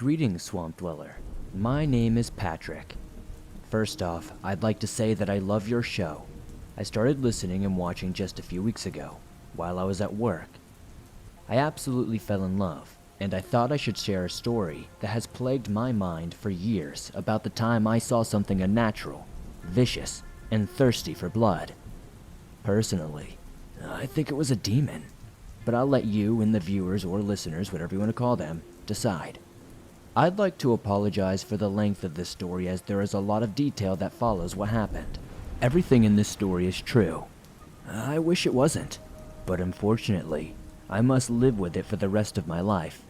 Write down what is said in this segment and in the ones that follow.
Greetings, Swamp Dweller. My name is Patrick. First off, I'd like to say that I love your show. I started listening and watching just a few weeks ago, while I was at work. I absolutely fell in love, and I thought I should share a story that has plagued my mind for years about the time I saw something unnatural, vicious, and thirsty for blood. Personally, I think it was a demon, but I'll let you and the viewers or listeners, whatever you want to call them, decide. I'd like to apologize for the length of this story, as there is a lot of detail that follows what happened. Everything in this story is true. I wish it wasn't, but unfortunately, I must live with it for the rest of my life.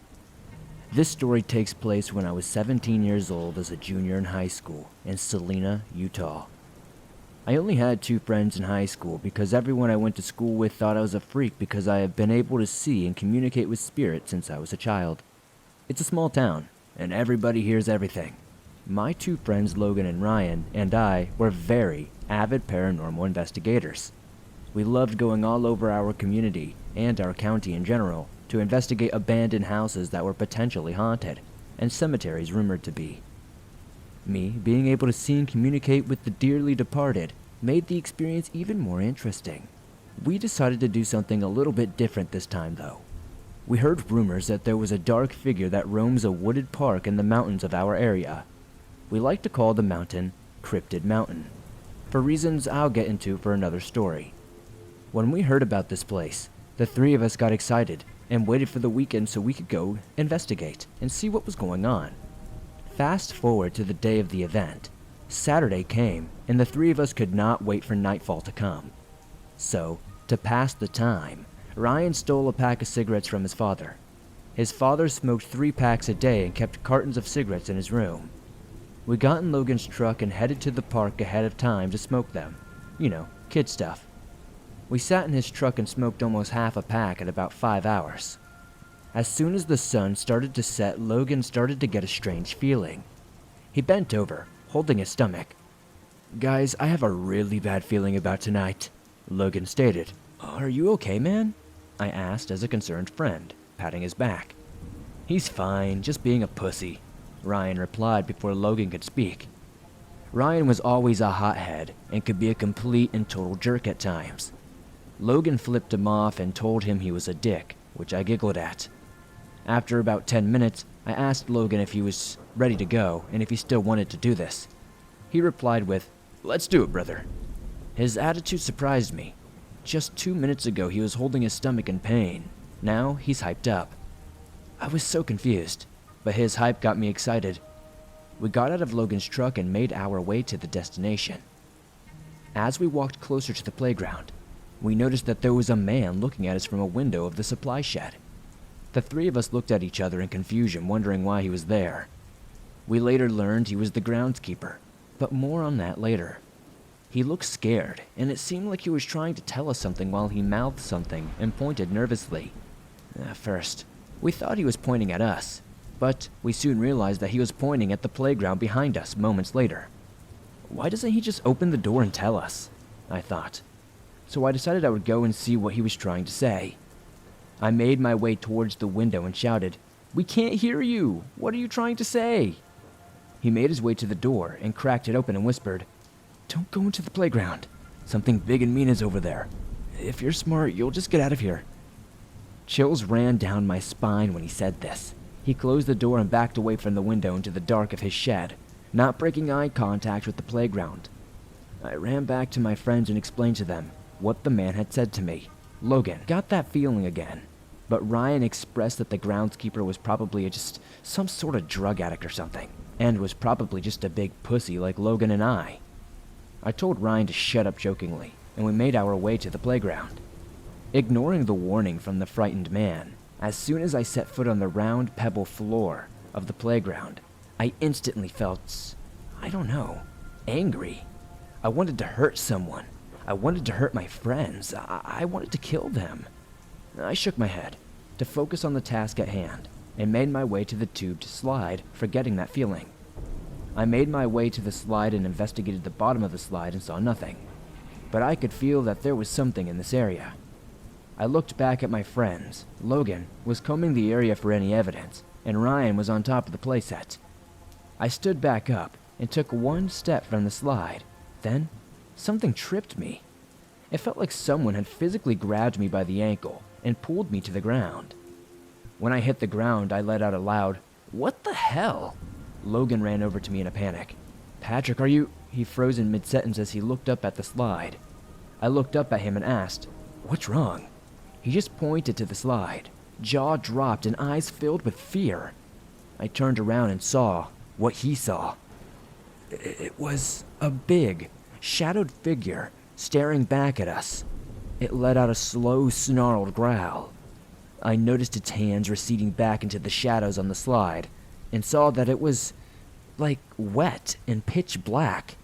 This story takes place when I was 17 years old as a junior in high school in Salina, Utah. I only had 2 friends in high school because everyone I went to school with thought I was a freak because I have been able to see and communicate with spirits since I was a child. It's a small town, and everybody hears everything. My 2 friends, Logan and Ryan, and I were very avid paranormal investigators. We loved going all over our community, and our county in general, to investigate abandoned houses that were potentially haunted, and cemeteries rumored to be. Me being able to see and communicate with the dearly departed made the experience even more interesting. We decided to do something a little bit different this time though. We heard rumors that there was a dark figure that roams a wooded park in the mountains of our area. We like to call the mountain Cryptid Mountain, for reasons I'll get into for another story. When we heard about this place, the 3 of us got excited and waited for the weekend so we could go investigate and see what was going on. Fast forward to the day of the event. Saturday came, and the 3 of us could not wait for nightfall to come. So, to pass the time, Ryan stole a pack of cigarettes from his father. His father smoked 3 packs a day and kept cartons of cigarettes in his room. We got in Logan's truck and headed to the park ahead of time to smoke them. You know, kid stuff. We sat in his truck and smoked almost half a pack in about 5 hours. As soon as the sun started to set, Logan started to get a strange feeling. He bent over, holding his stomach. "Guys, I have a really bad feeling about tonight," Logan stated. "Are you okay, man?" I asked as a concerned friend, patting his back. "He's fine, just being a pussy," Ryan replied before Logan could speak. Ryan was always a hothead and could be a complete and total jerk at times. Logan flipped him off and told him he was a dick, which I giggled at. After about 10 minutes, I asked Logan if he was ready to go and if he still wanted to do this. He replied with, "Let's do it, brother." His attitude surprised me. Just 2 minutes ago he was holding his stomach in pain. Now he's hyped up. I was so confused, but his hype got me excited. We got out of Logan's truck and made our way to the destination. As we walked closer to the playground, we noticed that there was a man looking at us from a window of the supply shed. The 3 of us looked at each other in confusion, wondering why he was there. We later learned he was the groundskeeper, but more on that later. He looked scared, and it seemed like he was trying to tell us something while he mouthed something and pointed nervously. At first, we thought he was pointing at us, but we soon realized that he was pointing at the playground behind us moments later. Why doesn't he just open the door and tell us? I thought. So I decided I would go and see what he was trying to say. I made my way towards the window and shouted, "We can't hear you! What are you trying to say?" He made his way to the door and cracked it open and whispered, "Don't go into the playground. Something big and mean is over there. If you're smart, you'll just get out of here." Chills ran down my spine when he said this. He closed the door and backed away from the window into the dark of his shed, not breaking eye contact with the playground. I ran back to my friends and explained to them what the man had said to me. Logan got that feeling again, but Ryan expressed that the groundskeeper was probably just some sort of drug addict or something, and was probably just a big pussy like Logan and I. I told Ryan to shut up jokingly, and we made our way to the playground. Ignoring the warning from the frightened man, as soon as I set foot on the round pebble floor of the playground, I instantly felt, I don't know, angry. I wanted to hurt someone. I wanted to hurt my friends. I wanted to kill them. I shook my head to focus on the task at hand and made my way to the tubed slide, forgetting that feeling. I made my way to the slide and investigated the bottom of the slide and saw nothing, but I could feel that there was something in this area. I looked back at my friends. Logan was combing the area for any evidence, and Ryan was on top of the playset. I stood back up and took one step from the slide. Then, something tripped me. It felt like someone had physically grabbed me by the ankle and pulled me to the ground. When I hit the ground, I let out a loud, "What the hell?" Logan ran over to me in a panic. "Patrick, are you—" He froze in mid-sentence as he looked up at the slide. I looked up at him and asked, "What's wrong?" He just pointed to the slide, jaw dropped and eyes filled with fear. I turned around and saw what he saw. It was a big, shadowed figure staring back at us. It let out a slow, snarled growl. I noticed its hands receding back into the shadows on the slide and saw that it was, like, wet and pitch black.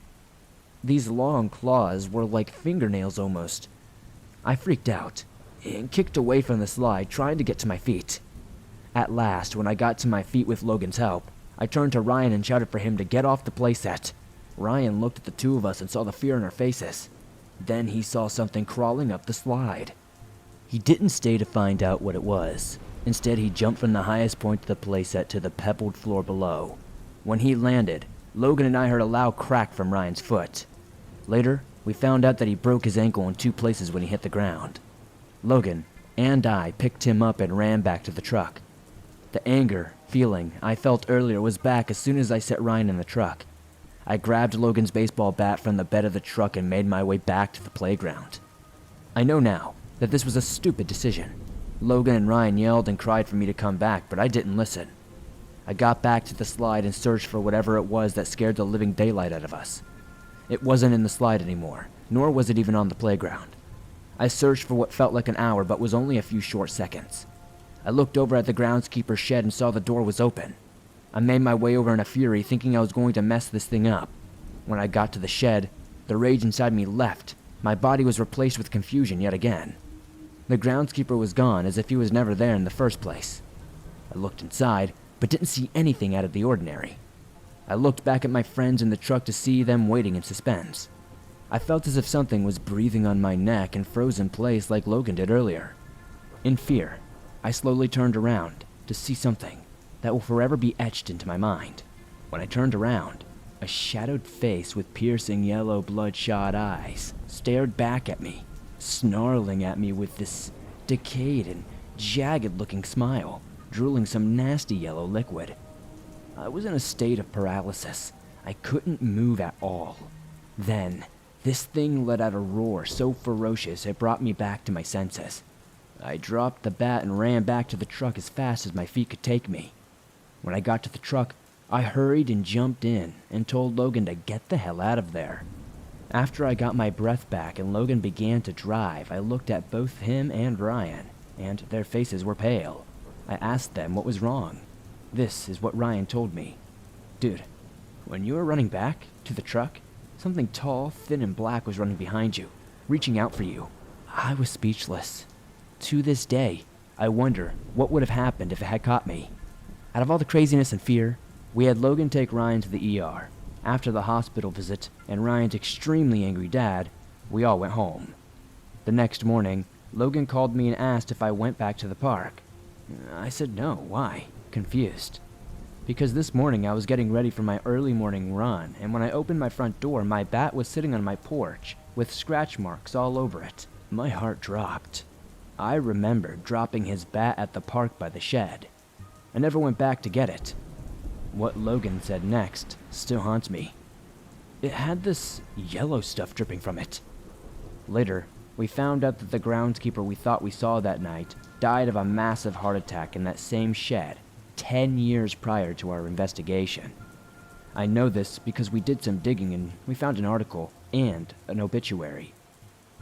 These long claws were like fingernails almost. I freaked out and kicked away from the slide, trying to get to my feet. At last, when I got to my feet with Logan's help, I turned to Ryan and shouted for him to get off the playset. Ryan looked at the two of us and saw the fear in our faces. Then he saw something crawling up the slide. He didn't stay to find out what it was. Instead, he jumped from the highest point of the playset to the pebbled floor below. When he landed, Logan and I heard a loud crack from Ryan's foot. Later, we found out that he broke his ankle in 2 places when he hit the ground. Logan and I picked him up and ran back to the truck. The anger feeling I felt earlier was back as soon as I set Ryan in the truck. I grabbed Logan's baseball bat from the bed of the truck and made my way back to the playground. I know now that this was a stupid decision. Logan and Ryan yelled and cried for me to come back, but I didn't listen. I got back to the slide and searched for whatever it was that scared the living daylight out of us. It wasn't in the slide anymore, nor was it even on the playground. I searched for what felt like an hour, but was only a few short seconds. I looked over at the groundskeeper's shed and saw the door was open. I made my way over in a fury, thinking I was going to mess this thing up. When I got to the shed, the rage inside me left. My body was replaced with confusion yet again. The groundskeeper was gone, as if he was never there in the first place. I looked inside, but didn't see anything out of the ordinary. I looked back at my friends in the truck to see them waiting in suspense. I felt as if something was breathing on my neck and froze in place like Logan did earlier. In fear, I slowly turned around to see something that will forever be etched into my mind. When I turned around, a shadowed face with piercing yellow bloodshot eyes stared back at me, snarling at me with this decayed and jagged-looking smile, drooling some nasty yellow liquid. I was in a state of paralysis. I couldn't move at all. Then, this thing let out a roar so ferocious it brought me back to my senses. I dropped the bat and ran back to the truck as fast as my feet could take me. When I got to the truck, I hurried and jumped in and told Logan to get the hell out of there. After I got my breath back and Logan began to drive, I looked at both him and Ryan, and their faces were pale. I asked them what was wrong. This is what Ryan told me. "Dude, when you were running back to the truck, something tall, thin, and black was running behind you, reaching out for you." I was speechless. To this day, I wonder what would have happened if it had caught me. Out of all the craziness and fear, we had Logan take Ryan to the ER. After the hospital visit and Ryan's extremely angry dad, we all went home. The next morning, Logan called me and asked if I went back to the park. I said no. Why? Confused. Because this morning I was getting ready for my early morning run, and when I opened my front door, my bat was sitting on my porch with scratch marks all over it. My heart dropped. I remembered dropping his bat at the park by the shed. I never went back to get it. What Logan said next still haunts me. It had this yellow stuff dripping from it. Later, we found out that the groundskeeper we thought we saw that night died of a massive heart attack in that same shed 10 years prior to our investigation. I know this because we did some digging and we found an article and an obituary.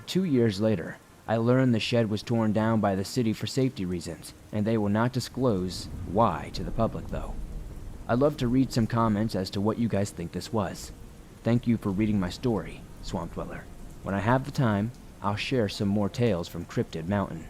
2 years later, I learned the shed was torn down by the city for safety reasons, and they will not disclose why to the public though. I'd love to read some comments as to what you guys think this was. Thank you for reading my story, Swamp Dweller. When I have the time, I'll share some more tales from Cryptid Mountain.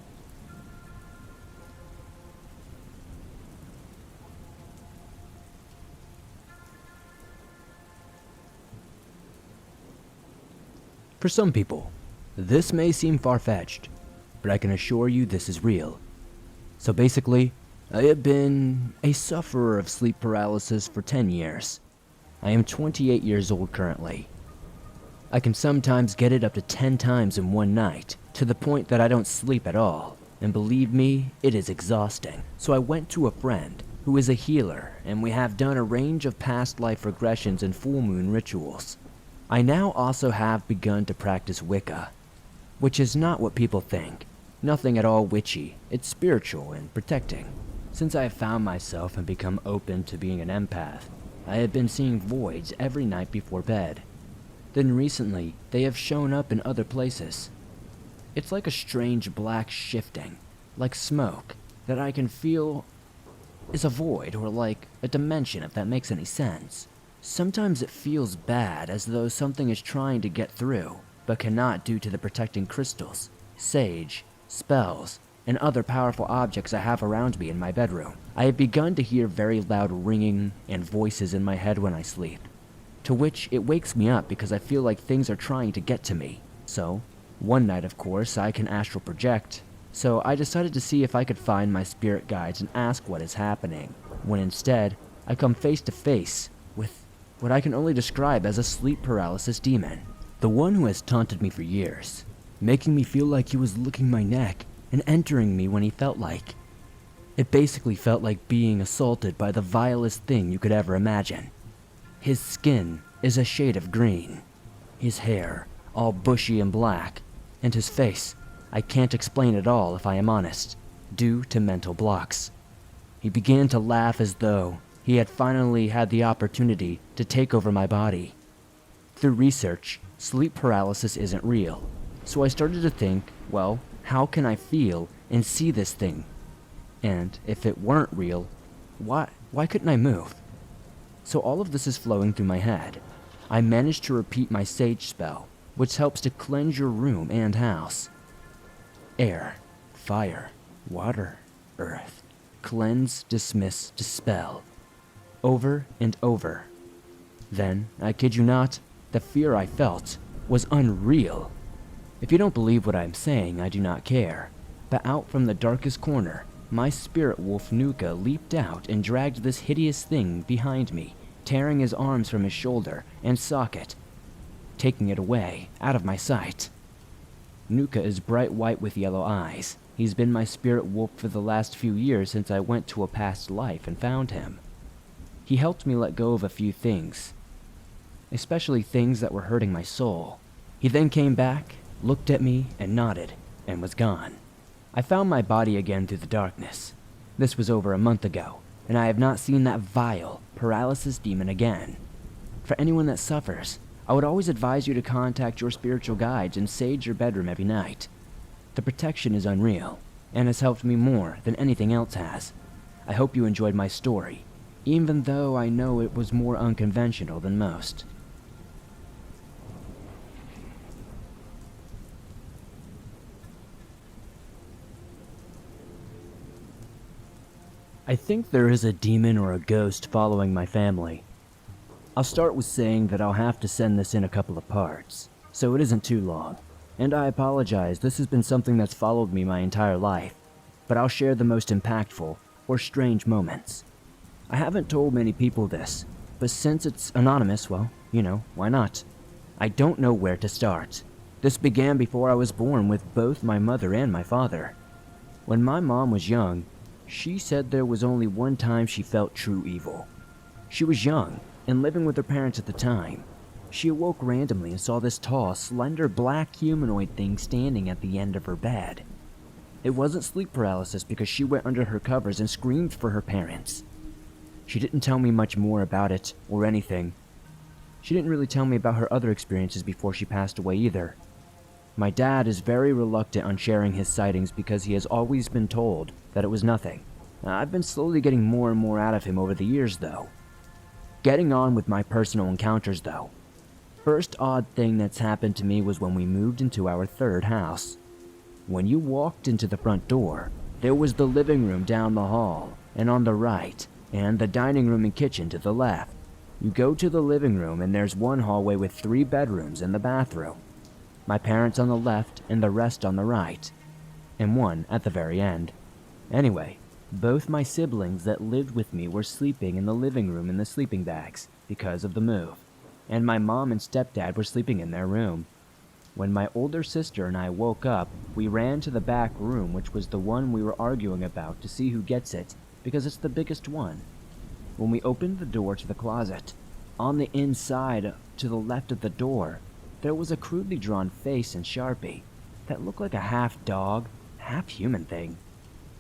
For some people, this may seem far-fetched, but I can assure you this is real. So basically, I have been a sufferer of sleep paralysis for 10 years. I am 28 years old currently. I can sometimes get it up to 10 times in one night, to the point that I don't sleep at all, and believe me, it is exhausting. So I went to a friend who is a healer, and we have done a range of past life regressions and full moon rituals. I now also have begun to practice Wicca, which is not what people think. Nothing at all witchy, it's spiritual and protecting. Since I have found myself and become open to being an empath, I have been seeing voids every night before bed. Then recently, they have shown up in other places. It's like a strange black shifting, like smoke, that I can feel is a void or like a dimension, if that makes any sense. Sometimes it feels bad, as though something is trying to get through, but cannot due to the protecting crystals, sage, spells, and other powerful objects I have around me in my bedroom. I have begun to hear very loud ringing and voices in my head when I sleep, to which it wakes me up because I feel like things are trying to get to me. So, one night of course, I can astral project, so I decided to see if I could find my spirit guides and ask what is happening, when instead, I come face to face with what I can only describe as a sleep paralysis demon. The one who has taunted me for years, making me feel like he was licking my neck and entering me when he felt like. It basically felt like being assaulted by the vilest thing you could ever imagine. His skin is a shade of green, his hair all bushy and black, and his face, I can't explain at all if I am honest, due to mental blocks. He began to laugh as though he had finally had the opportunity to take over my body. Through research, sleep paralysis isn't real, so I started to think, well, how can I feel and see this thing? And if it weren't real, why couldn't I move? So all of this is flowing through my head. I managed to repeat my sage spell, which helps to cleanse your room and house. Air, fire, water, earth. Cleanse, dismiss, dispel. Over and over. Then, I kid you not, the fear I felt was unreal. If you don't believe what I'm saying, I do not care. But out from the darkest corner, my spirit wolf Nuka leaped out and dragged this hideous thing behind me, tearing his arms from his shoulder and socket, taking it away, out of my sight. Nuka is bright white with yellow eyes. He's been my spirit wolf for the last few years since I went to a past life and found him. He helped me let go of a few things, especially things that were hurting my soul. He then came back, looked at me, and nodded, and was gone. I found my body again through the darkness. This was over a month ago, and I have not seen that vile paralysis demon again. For anyone that suffers, I would always advise you to contact your spiritual guides and sage your bedroom every night. The protection is unreal, and has helped me more than anything else has. I hope you enjoyed my story, even though I know it was more unconventional than most. I think there is a demon or a ghost following my family. I'll start with saying that I'll have to send this in a couple of parts, so it isn't too long. And I apologize, this has been something that's followed me my entire life, but I'll share the most impactful or strange moments. I haven't told many people this, but since it's anonymous, well, why not? I don't know where to start. This began before I was born with both my mother and my father. When my mom was young, she said there was only one time she felt true evil. She was young and living with her parents at the time. She awoke randomly and saw this tall, slender black humanoid thing standing at the end of her bed. It wasn't sleep paralysis because she went under her covers and screamed for her parents. She didn't tell me much more about it or anything. She didn't really tell me about her other experiences before she passed away either. My dad is very reluctant on sharing his sightings because he has always been told that it was nothing. I've been slowly getting more and more out of him over the years though. Getting on with my personal encounters though. First odd thing that's happened to me was when we moved into our third house. When you walked into the front door, there was the living room down the hall and on the right, and the dining room and kitchen to the left. You go to the living room and there's one hallway with 3 bedrooms and the bathroom. My parents on the left and the rest on the right, and one at the very end. Anyway, Both my siblings that lived with me were sleeping in the living room in the sleeping bags because of the move, and my mom and stepdad were sleeping in their room. When my older sister and I woke up, we ran to the back room, which was the one we were arguing about, to see who gets it, because it's the biggest one. When we opened the door to the closet, on the inside, to the left of the door, there was a crudely drawn face in Sharpie that looked like a half-dog, half-human thing.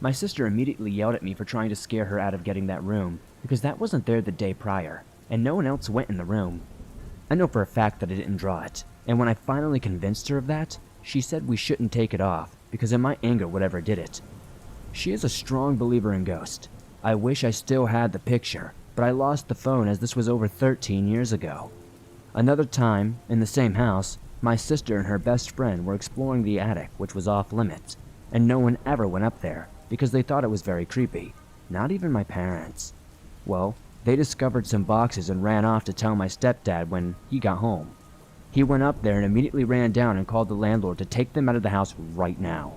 My sister immediately yelled at me for trying to scare her out of getting that room, because that wasn't there the day prior, and no one else went in the room. I know for a fact that I didn't draw it, and when I finally convinced her of that, she said we shouldn't take it off, because it might anger whatever did it. She is a strong believer in ghosts. I wish I still had the picture, but I lost the phone as this was over 13 years ago. Another time, in the same house, my sister and her best friend were exploring the attic, which was off limits, and no one ever went up there because they thought it was very creepy, not even my parents. Well, they discovered some boxes and ran off to tell my stepdad when he got home. He went up there and immediately ran down and called the landlord to take them out of the house right now.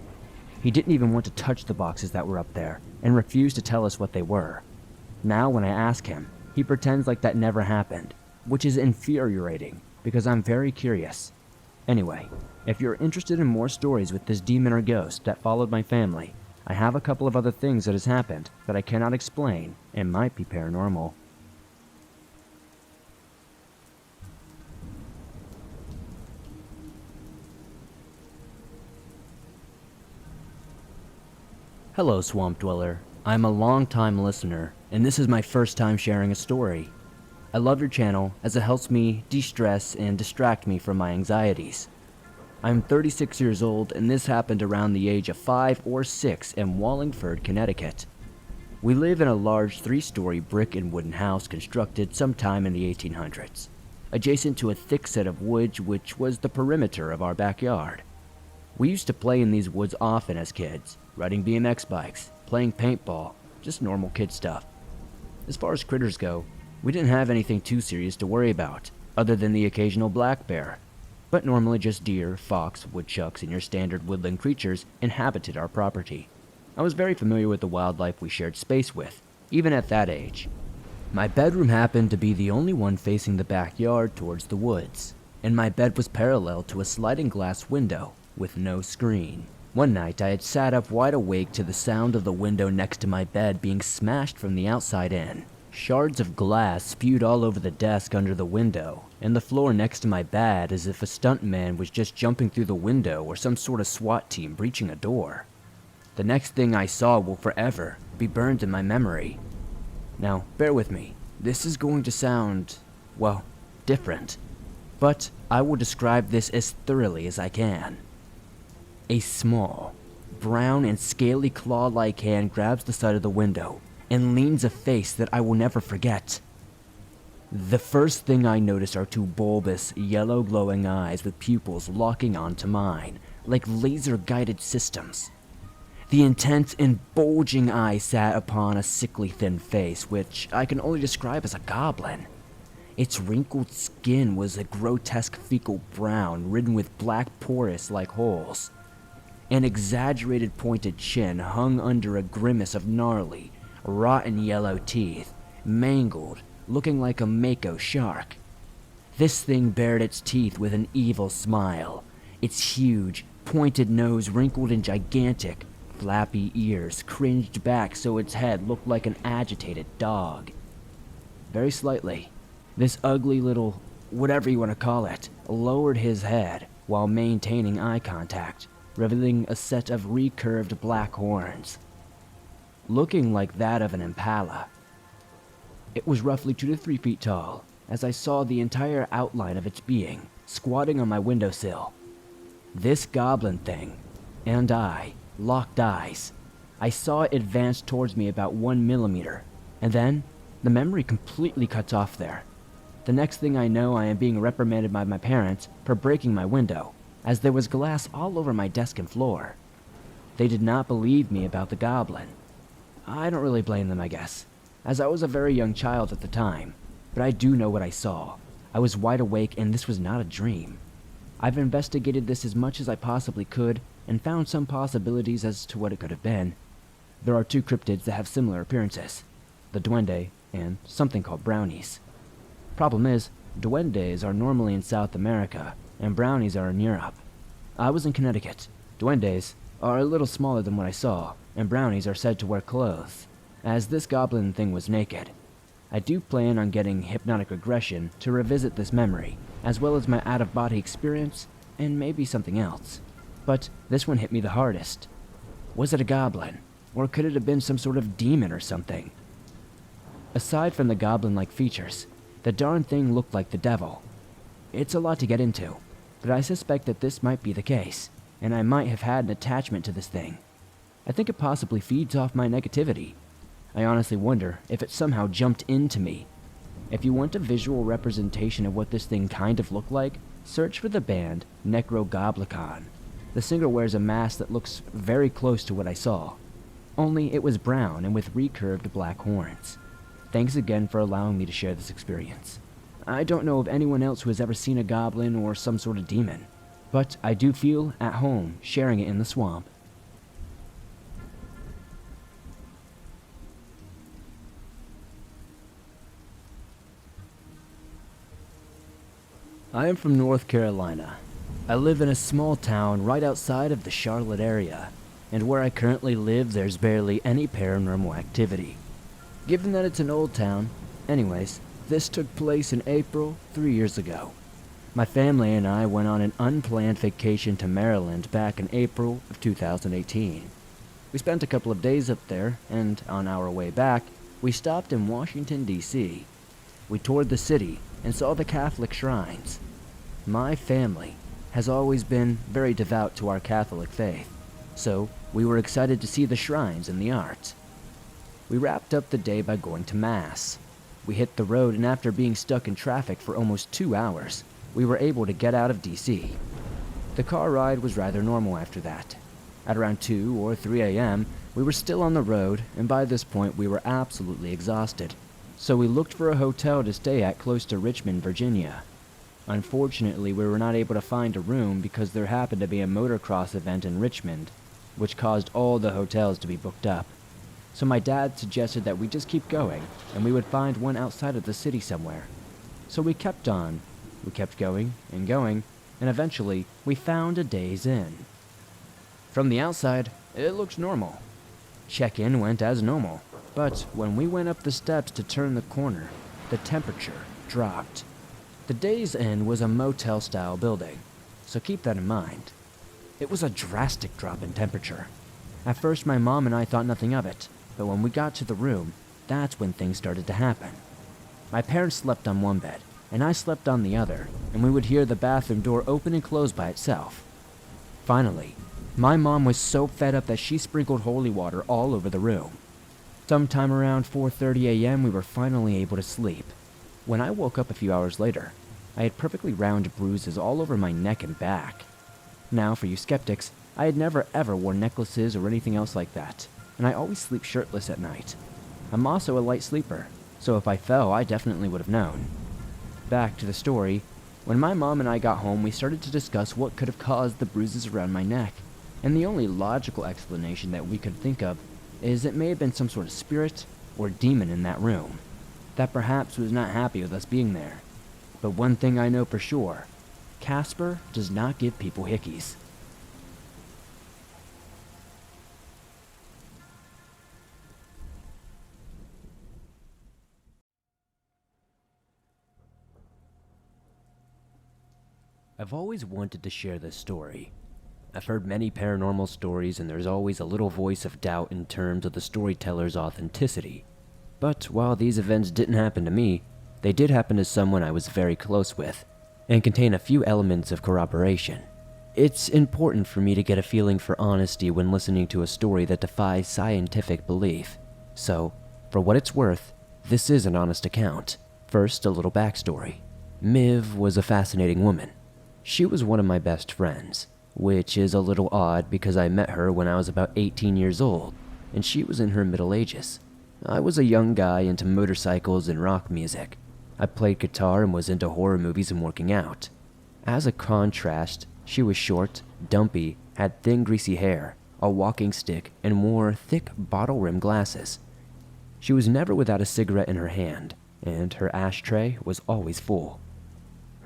He didn't even want to touch the boxes that were up there and refused to tell us what they were. Now when I ask him, he pretends like that never happened, which is infuriating because I'm very curious. Anyway, if you're interested in more stories with this demon or ghost that followed my family, I have a couple of other things that has happened that I cannot explain and might be paranormal. Hello, Swamp Dweller. I'm a long-time listener, and this is my first time sharing a story. I love your channel as it helps me de-stress and distract me from my anxieties. I'm 36 years old, and this happened around the age of 5 or 6 in Wallingford, Connecticut. We live in a large 3-story brick and wooden house constructed sometime in the 1800s, adjacent to a thick set of woods which was the perimeter of our backyard. We used to play in these woods often as kids, riding BMX bikes, playing paintball, just normal kid stuff. As far as critters go, we didn't have anything too serious to worry about, other than the occasional black bear, but normally just deer, fox, woodchucks, and your standard woodland creatures inhabited our property. I was very familiar with the wildlife we shared space with, even at that age. My bedroom happened to be the only one facing the backyard towards the woods, and my bed was parallel to a sliding glass window with no screen. One night I had sat up wide awake to the sound of the window next to my bed being smashed from the outside in. Shards of glass spewed all over the desk under the window, and the floor next to my bed as if a stuntman was just jumping through the window or some sort of SWAT team breaching a door. The next thing I saw will forever be burned in my memory. Now, bear with me. This is going to sound, well, different, but I will describe this as thoroughly as I can. A small, brown and scaly claw-like hand grabs the side of the window and leans a face that I will never forget. The first thing I notice are two bulbous, yellow glowing eyes with pupils locking onto mine, like laser-guided systems. The intense and bulging eye sat upon a sickly thin face, which I can only describe as a goblin. Its wrinkled skin was a grotesque fecal brown, ridden with black porous-like holes. An exaggerated pointed chin hung under a grimace of gnarly, rotten yellow teeth, mangled, looking like a mako shark. This thing bared its teeth with an evil smile, its huge, pointed nose wrinkled and gigantic, flappy ears cringed back so its head looked like an agitated dog. Very slightly, this ugly little, whatever you want to call it, lowered his head while maintaining eye contact, revealing a set of recurved black horns, looking like that of an impala. It was roughly 2 to 3 feet tall, as I saw the entire outline of its being, squatting on my windowsill. This goblin thing, and I, locked eyes. I saw it advance towards me about 1 millimeter, and then, the memory completely cuts off there. The next thing I know, I am being reprimanded by my parents for breaking my window, as there was glass all over my desk and floor. They did not believe me about the goblin. I don't really blame them, I guess, as I was a very young child at the time, but I do know what I saw. I was wide awake and this was not a dream. I've investigated this as much as I possibly could and found some possibilities as to what it could have been. There are two cryptids that have similar appearances, the duende and something called brownies. Problem is, duendes are normally in South America, and brownies are in Europe. I was in Connecticut. Duendes are a little smaller than what I saw, and brownies are said to wear clothes. As this goblin thing was naked, I do plan on getting hypnotic regression to revisit this memory, as well as my out-of-body experience, and maybe something else. But this one hit me the hardest. Was it a goblin? Or could it have been some sort of demon or something? Aside from the goblin-like features, the darn thing looked like the devil. It's a lot to get into, but I suspect that this might be the case, and I might have had an attachment to this thing. I think it possibly feeds off my negativity. I honestly wonder if it somehow jumped into me. If you want a visual representation of what this thing kind of looked like, search for the band Necrogoblicon. The singer wears a mask that looks very close to what I saw, only it was brown and with recurved black horns. Thanks again for allowing me to share this experience. I don't know of anyone else who has ever seen a goblin or some sort of demon, but I do feel at home sharing it in the swamp. I am from North Carolina. I live in a small town right outside of the Charlotte area, and where I currently live there's barely any paranormal activity. Given that it's an old town, anyways, this took place in April 3 years ago. My family and I went on an unplanned vacation to Maryland back in April of 2018. We spent a couple of days up there, and on our way back, we stopped in Washington, D.C. We toured the city and saw the Catholic shrines. My family has always been very devout to our Catholic faith, so we were excited to see the shrines and the art. We wrapped up the day by going to Mass. We hit the road, and after being stuck in traffic for almost 2 hours, we were able to get out of DC. The car ride was rather normal after that. At around 2 or 3 a.m., we were still on the road, and by this point we were absolutely exhausted. So we looked for a hotel to stay at close to Richmond, Virginia. Unfortunately, we were not able to find a room because there happened to be a motocross event in Richmond, which caused all the hotels to be booked up. So my dad suggested that we just keep going, and we would find one outside of the city somewhere. So we kept on. We kept going, and eventually we found a Days Inn. From the outside, it looked normal. Check-in went as normal, but when we went up the steps to turn the corner, the temperature dropped. The Days Inn was a motel-style building, so keep that in mind. It was a drastic drop in temperature. At first, my mom and I thought nothing of it, but when we got to the room, that's when things started to happen. My parents slept on one bed, and I slept on the other, and we would hear the bathroom door open and close by itself. Finally, my mom was so fed up that she sprinkled holy water all over the room. Sometime around 4:30 a.m., we were finally able to sleep. When I woke up a few hours later, I had perfectly round bruises all over my neck and back. Now, for you skeptics, I had never ever worn necklaces or anything else like that, and I always sleep shirtless at night. I'm also a light sleeper, so if I fell, I definitely would have known. Back to the story, when my mom and I got home, we started to discuss what could have caused the bruises around my neck, and the only logical explanation that we could think of is it may have been some sort of spirit or demon in that room that perhaps was not happy with us being there. But one thing I know for sure, Casper does not give people hickeys. I've always wanted to share this story. I've heard many paranormal stories, and there's always a little voice of doubt in terms of the storyteller's authenticity. But while these events didn't happen to me, they did happen to someone I was very close with, and contain a few elements of corroboration. It's important for me to get a feeling for honesty when listening to a story that defies scientific belief. So, for what it's worth, this is an honest account. First, a little backstory. Miv was a fascinating woman. She was one of my best friends, which is a little odd because I met her when I was about 18 years old, and she was in her middle ages. I was a young guy into motorcycles and rock music. I played guitar and was into horror movies and working out. As a contrast, she was short, dumpy, had thin greasy hair, a walking stick, and wore thick bottle-rimmed glasses. She was never without a cigarette in her hand, and her ashtray was always full.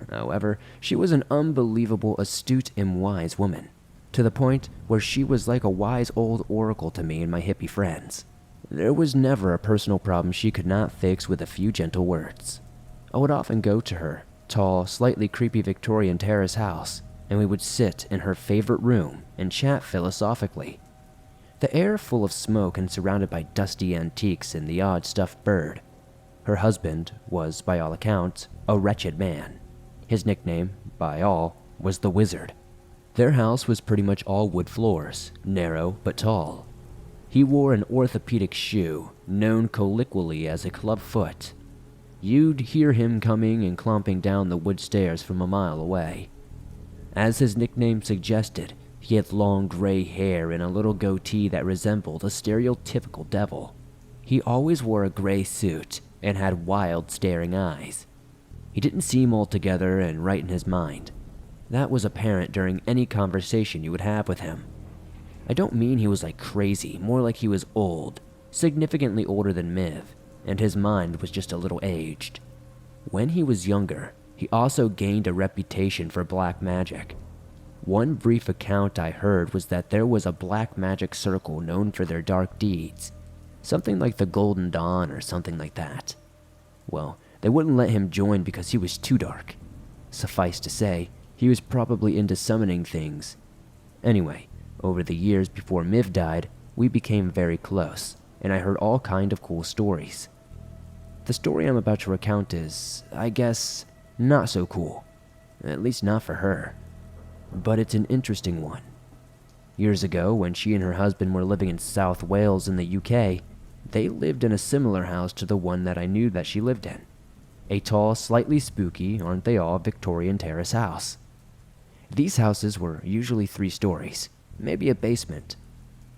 However, she was an unbelievable, astute, and wise woman, to the point where she was like a wise old oracle to me and my hippie friends. There was never a personal problem she could not fix with a few gentle words. I would often go to her tall, slightly creepy Victorian terrace house, and we would sit in her favorite room and chat philosophically. The air full of smoke and surrounded by dusty antiques and the odd stuffed bird. Her husband was, by all accounts, a wretched man. His nickname, by all, was the Wizard. Their house was pretty much all wood floors, narrow but tall. He wore an orthopedic shoe, known colloquially as a club foot. You'd hear him coming and clomping down the wood stairs from a mile away. As his nickname suggested, he had long gray hair and a little goatee that resembled a stereotypical devil. He always wore a gray suit and had wild, staring eyes. He didn't seem altogether and right in his mind. That was apparent during any conversation you would have with him. I don't mean he was like crazy, more like he was old, significantly older than Miv, and his mind was just a little aged. When he was younger, he also gained a reputation for black magic. One brief account I heard was that there was a black magic circle known for their dark deeds, something like the Golden Dawn or something like that. Well, they wouldn't let him join because he was too dark. Suffice to say, he was probably into summoning things. Anyway, over the years before Miv died, we became very close, and I heard all kind of cool stories. The story I'm about to recount is, I guess, not so cool. At least not for her. But it's an interesting one. Years ago, when she and her husband were living in South Wales in the UK, they lived in a similar house to the one that I knew that she lived in. A tall, slightly spooky, aren't they all, Victorian terrace house. These houses were usually 3 stories, maybe a basement.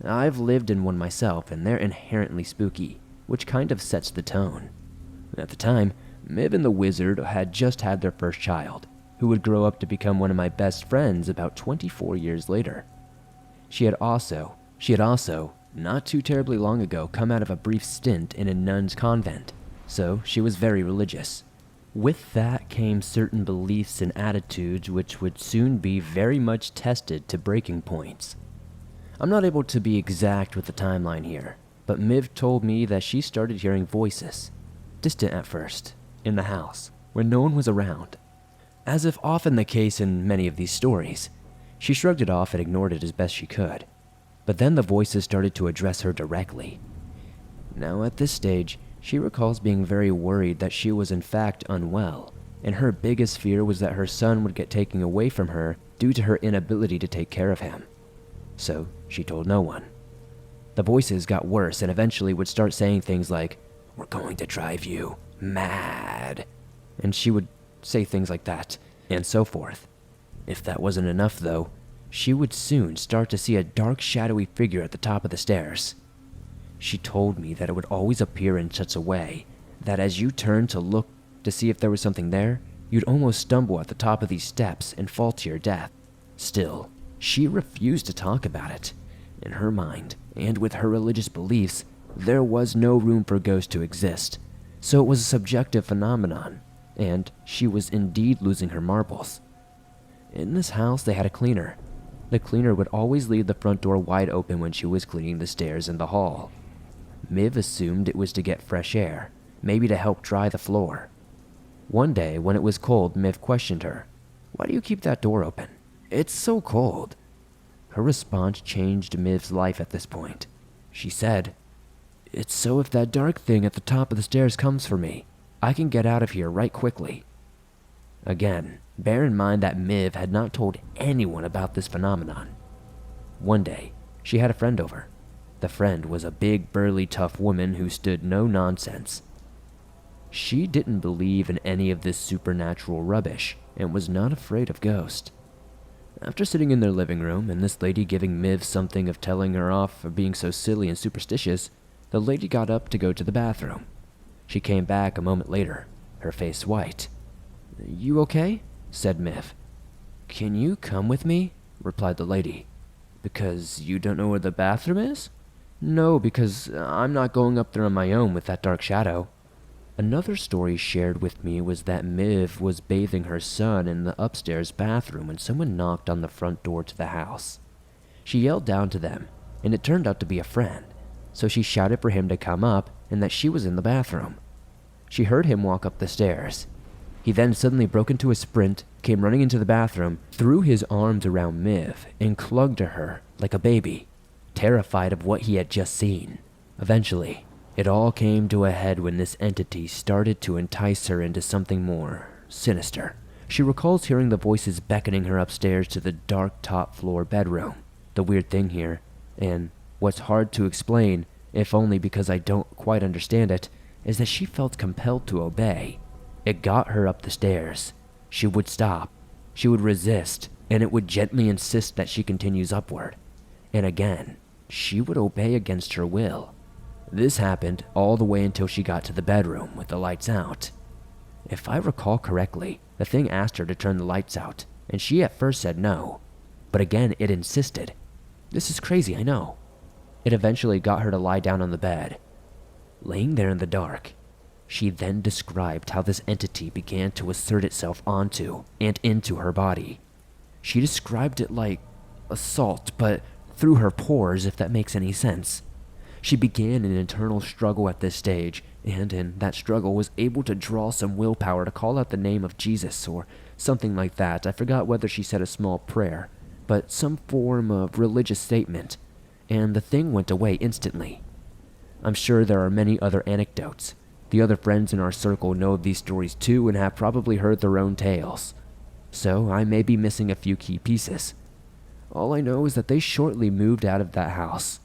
I've lived in one myself, and they're inherently spooky, which kind of sets the tone. At the time, Miv and the Wizard had just had their first child, who would grow up to become one of my best friends about 24 years later. She had also, not too terribly long ago, come out of a brief stint in a nun's convent, so she was very religious. With that came certain beliefs and attitudes which would soon be very much tested to breaking points. I'm not able to be exact with the timeline here, but Miv told me that she started hearing voices, distant at first, in the house, when no one was around. As if often the case in many of these stories, she shrugged it off and ignored it as best she could. But then the voices started to address her directly. Now at this stage, she recalls being very worried that she was in fact unwell, and her biggest fear was that her son would get taken away from her due to her inability to take care of him. So she told no one. The voices got worse and eventually would start saying things like, "We're going to drive you mad." And she would say things like that, and so forth. If that wasn't enough though, she would soon start to see a dark shadowy figure at the top of the stairs. She told me that it would always appear in such a way that as you turned to look to see if there was something there, you'd almost stumble at the top of these steps and fall to your death. Still, she refused to talk about it. In her mind, and with her religious beliefs, there was no room for ghosts to exist, so it was a subjective phenomenon, and she was indeed losing her marbles. In this house, they had a cleaner. The cleaner would always leave the front door wide open when she was cleaning the stairs and the hall. Miv assumed it was to get fresh air, maybe to help dry the floor. One day, when it was cold, Miv questioned her, "Why do you keep that door open? It's so cold." Her response changed Miv's life at this point. She said, "It's so if that dark thing at the top of the stairs comes for me, I can get out of here right quickly." Again, bear in mind that Miv had not told anyone about this phenomenon. One day, she had a friend over. The friend was a big, burly, tough woman who stood no nonsense. She didn't believe in any of this supernatural rubbish and was not afraid of ghosts. After sitting in their living room and this lady giving Miv something of telling her off for being so silly and superstitious, the lady got up to go to the bathroom. She came back a moment later, her face white. "You okay?" said Miv. "Can you come with me?" replied the lady. Because you don't know where the bathroom is? No, because I'm not going up there on my own with that dark shadow. Another story shared with me was that Miv was bathing her son in the upstairs bathroom when someone knocked on the front door to the house. She yelled down to them, and it turned out to be a friend, so she shouted for him to come up and that she was in the bathroom. She heard him walk up the stairs. He then suddenly broke into a sprint, came running into the bathroom, threw his arms around Miv, and clung to her like a baby, terrified of what he had just seen. Eventually, it all came to a head when this entity started to entice her into something more sinister. She recalls hearing the voices beckoning her upstairs to the dark top floor bedroom. The weird thing here, and what's hard to explain, if only because I don't quite understand it, is that she felt compelled to obey. It got her up the stairs. She would stop. She would resist, and it would gently insist that she continues upward. And again, she would obey against her will. This happened all the way until she got to the bedroom with the lights out. If I recall correctly, the thing asked her to turn the lights out, and she at first said no. But again, it insisted. This is crazy, I know. It eventually got her to lie down on the bed. Laying there in the dark, she then described how this entity began to assert itself onto and into her body. She described it like assault, but through her pores, if that makes any sense. She began an internal struggle at this stage, and in that struggle was able to draw some willpower to call out the name of Jesus or something like that. I forgot whether she said a small prayer, but some form of religious statement, and the thing went away instantly. I'm sure there are many other anecdotes. The other friends in our circle know of these stories too and have probably heard their own tales. So I may be missing a few key pieces. All I know is that they shortly moved out of that house.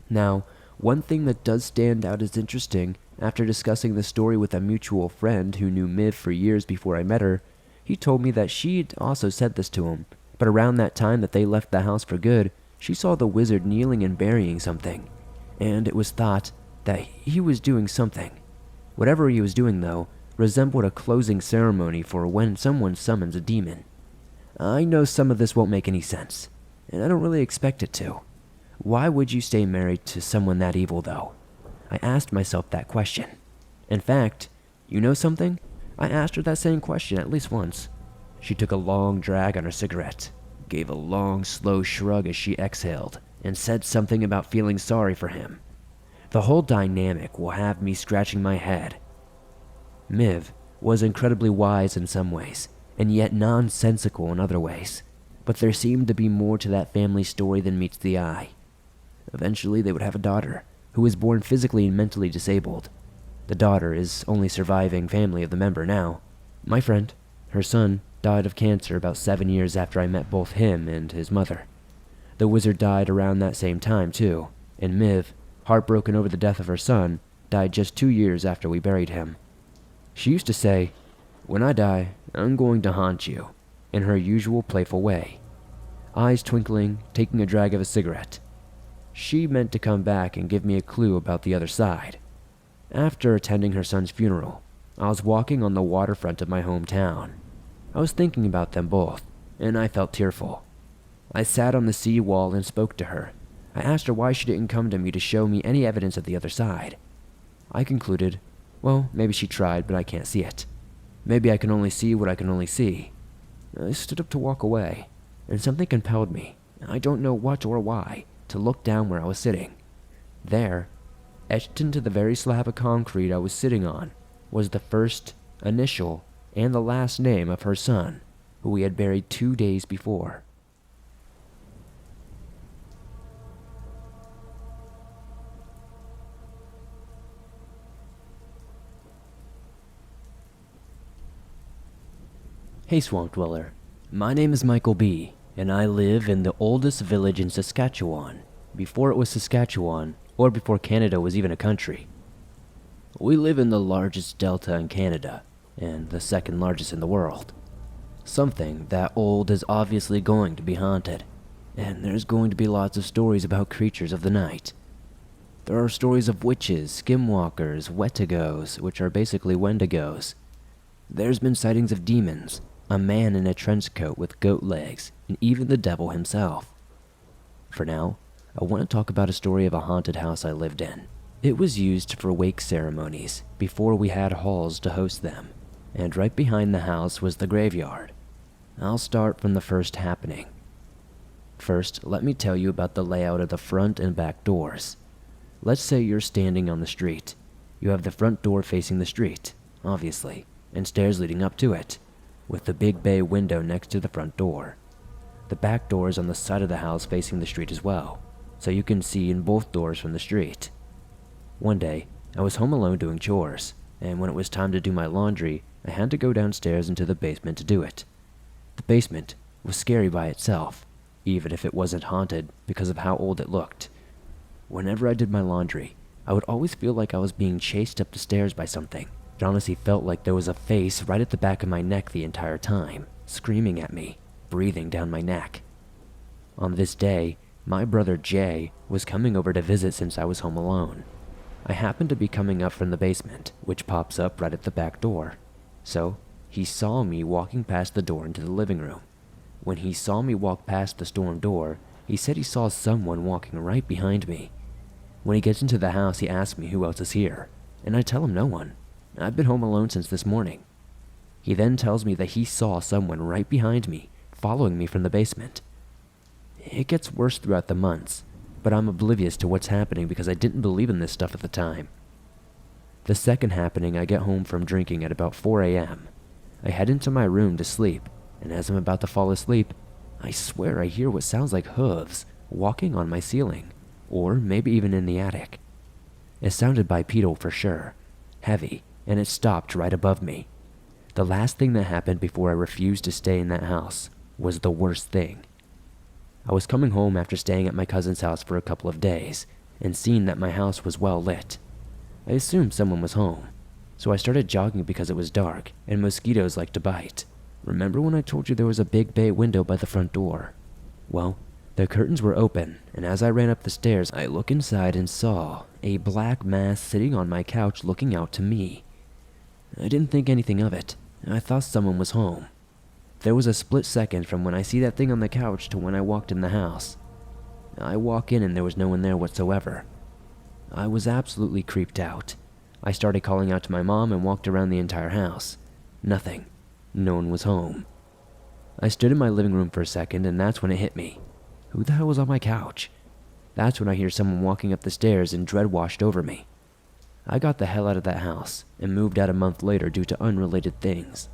Now, one thing that does stand out as interesting, after discussing the story with a mutual friend who knew Miv for years before I met her, he told me that she'd also said this to him, but around that time that they left the house for good, she saw the wizard kneeling and burying something, and it was thought that he was doing something. Whatever he was doing, though, resembled a closing ceremony for when someone summons a demon. I know some of this won't make any sense, and I don't really expect it to. Why would you stay married to someone that evil, though? I asked myself that question. In fact, you know something? I asked her that same question at least once. She took a long drag on her cigarette, gave a long, slow shrug as she exhaled, and said something about feeling sorry for him. The whole dynamic will have me scratching my head. Miv was incredibly wise in some ways, and yet nonsensical in other ways, but there seemed to be more to that family story than meets the eye. Eventually, they would have a daughter, who was born physically and mentally disabled. The daughter is only surviving family of the member now. My friend, her son, died of cancer about 7 years after I met both him and his mother. The wizard died around that same time, too, and Miv, heartbroken over the death of her son, died just 2 years after we buried him. She used to say, "When I die, I'm going to haunt you," in her usual playful way. Eyes twinkling, taking a drag of a cigarette. She meant to come back and give me a clue about the other side. After attending her son's funeral, I was walking on the waterfront of my hometown. I was thinking about them both, and I felt tearful. I sat on the sea wall and spoke to her. I asked her why she didn't come to me to show me any evidence of the other side. I concluded, well, maybe she tried, but I can't see it. Maybe I can only see what I can only see. I stood up to walk away, and something compelled me, I don't know what or why, to look down where I was sitting. There, etched into the very slab of concrete I was sitting on, was the first, initial, and the last name of her son, who we had buried 2 days before. Hey Swamp Dweller, my name is Michael B., and I live in the oldest village in Saskatchewan, before it was Saskatchewan, or before Canada was even a country. We live in the largest delta in Canada, and the second largest in the world. Something that old is obviously going to be haunted, and there's going to be lots of stories about creatures of the night. There are stories of witches, skinwalkers, wetigos, which are basically wendigos. There's been sightings of demons, a man in a trench coat with goat legs, and even the devil himself. For now, I want to talk about a story of a haunted house I lived in. It was used for wake ceremonies before we had halls to host them, and right behind the house was the graveyard. I'll start from the first happening. First, let me tell you about the layout of the front and back doors. Let's say you're standing on the street. You have the front door facing the street, obviously, and stairs leading up to it, with the big bay window next to the front door. The back door is on the side of the house facing the street as well, so you can see in both doors from the street. One day, I was home alone doing chores, and when it was time to do my laundry, I had to go downstairs into the basement to do it. The basement was scary by itself, even if it wasn't haunted because of how old it looked. Whenever I did my laundry, I would always feel like I was being chased up the stairs by something. It honestly felt like there was a face right at the back of my neck the entire time, screaming at me, breathing down my neck. On this day, my brother Jay was coming over to visit since I was home alone. I happened to be coming up from the basement, which pops up right at the back door. So, he saw me walking past the door into the living room. When he saw me walk past the storm door, he said he saw someone walking right behind me. When he gets into the house, he asks me who else is here, and I tell him no one. I've been home alone since this morning. He then tells me that he saw someone right behind me, following me from the basement. It gets worse throughout the months, but I'm oblivious to what's happening because I didn't believe in this stuff at the time. The second happening, I get home from drinking at about 4 a.m. I head into my room to sleep, and as I'm about to fall asleep, I swear I hear what sounds like hooves walking on my ceiling, or maybe even in the attic. It sounded bipedal for sure, heavy, and it stopped right above me. The last thing that happened before I refused to stay in that house was the worst thing. I was coming home after staying at my cousin's house for a couple of days, and seeing that my house was well lit. I assumed someone was home, so I started jogging because it was dark, and mosquitoes like to bite. Remember when I told you there was a big bay window by the front door? Well, the curtains were open, and as I ran up the stairs, I looked inside and saw a black mass sitting on my couch looking out to me. I didn't think anything of it. I thought someone was home. There was a split second from when I see that thing on the couch to when I walked in the house. I walk in and there was no one there whatsoever. I was absolutely creeped out. I started calling out to my mom and walked around the entire house. Nothing. No one was home. I stood in my living room for a second, and that's when it hit me. Who the hell was on my couch? That's when I hear someone walking up the stairs and dread washed over me. I got the hell out of that house and moved out a month later due to unrelated things.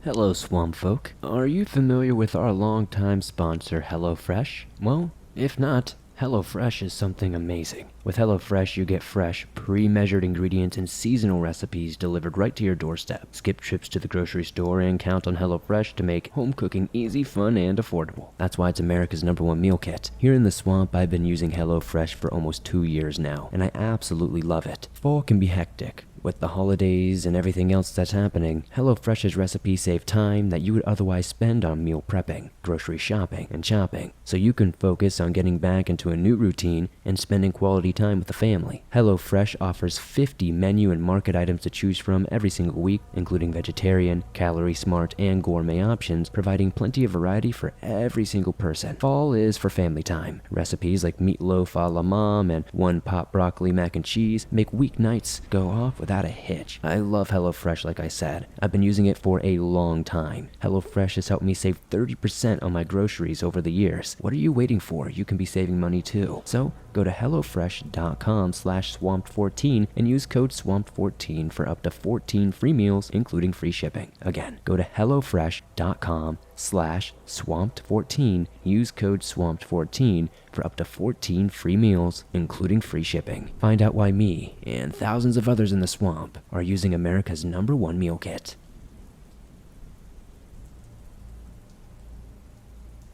Hello, swamp folk. Are you familiar with our longtime sponsor, HelloFresh? Well, if not, HelloFresh is something amazing. With HelloFresh, you get fresh, pre-measured ingredients and seasonal recipes delivered right to your doorstep. Skip trips to the grocery store and count on HelloFresh to make home cooking easy, fun, and affordable. That's why it's America's #1 meal kit. Here in the swamp, I've been using HelloFresh for almost 2 years now, and I absolutely love it. Fall can be hectic. With the holidays and everything else that's happening, HelloFresh's recipes save time that you would otherwise spend on meal prepping, grocery shopping, and shopping, so you can focus on getting back into a new routine and spending quality time with the family. HelloFresh offers 50 menu and market items to choose from every single week, including vegetarian, calorie smart, and gourmet options, providing plenty of variety for every single person. Fall is for family time. Recipes like meatloaf a la mom and one pot broccoli mac and cheese make weeknights go off without a hitch. I love HelloFresh like I said. I've been using it for a long time. HelloFresh has helped me save 30% on my groceries over the years. What are you waiting for? You can be saving money too. So go to HelloFresh.com/swamped14 and use code SWAMPED14 for up to 14 free meals, including free shipping. Again, go to HelloFresh.com/swamped14, use code SWAMPED14 for up to 14 free meals, including free shipping. Find out why me and thousands of others in the swamp are using America's #1 meal kit.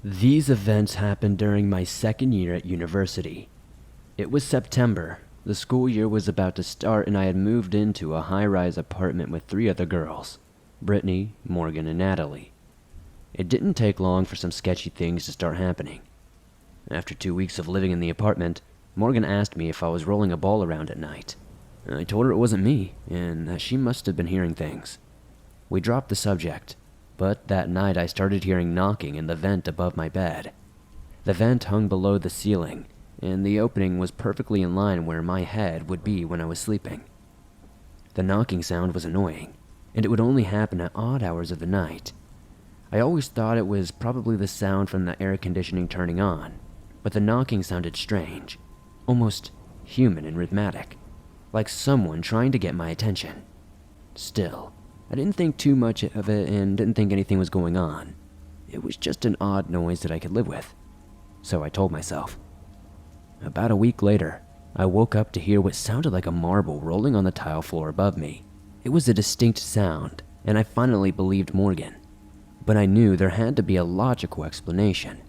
These events happened during my second year at university. It was September. The school year was about to start and I had moved into a high-rise apartment with 3 other girls, Brittany, Morgan, and Natalie. It didn't take long for some sketchy things to start happening. After 2 weeks of living in the apartment, Morgan asked me if I was rolling a ball around at night. I told her it wasn't me, and that she must have been hearing things. We dropped the subject. but that night I started hearing knocking in the vent above my bed. The vent hung below the ceiling, and the opening was perfectly in line where my head would be when I was sleeping. The knocking sound was annoying, and it would only happen at odd hours of the night. I always thought it was probably the sound from the air conditioning turning on, but the knocking sounded strange, almost human and rhythmic, like someone trying to get my attention. Still, I didn't think too much of it and didn't think anything was going on. It was just an odd noise that I could live with, so I told myself. About a week later, I woke up to hear what sounded like a marble rolling on the tile floor above me. It was a distinct sound, and I finally believed Morgan. But I knew there had to be a logical explanation.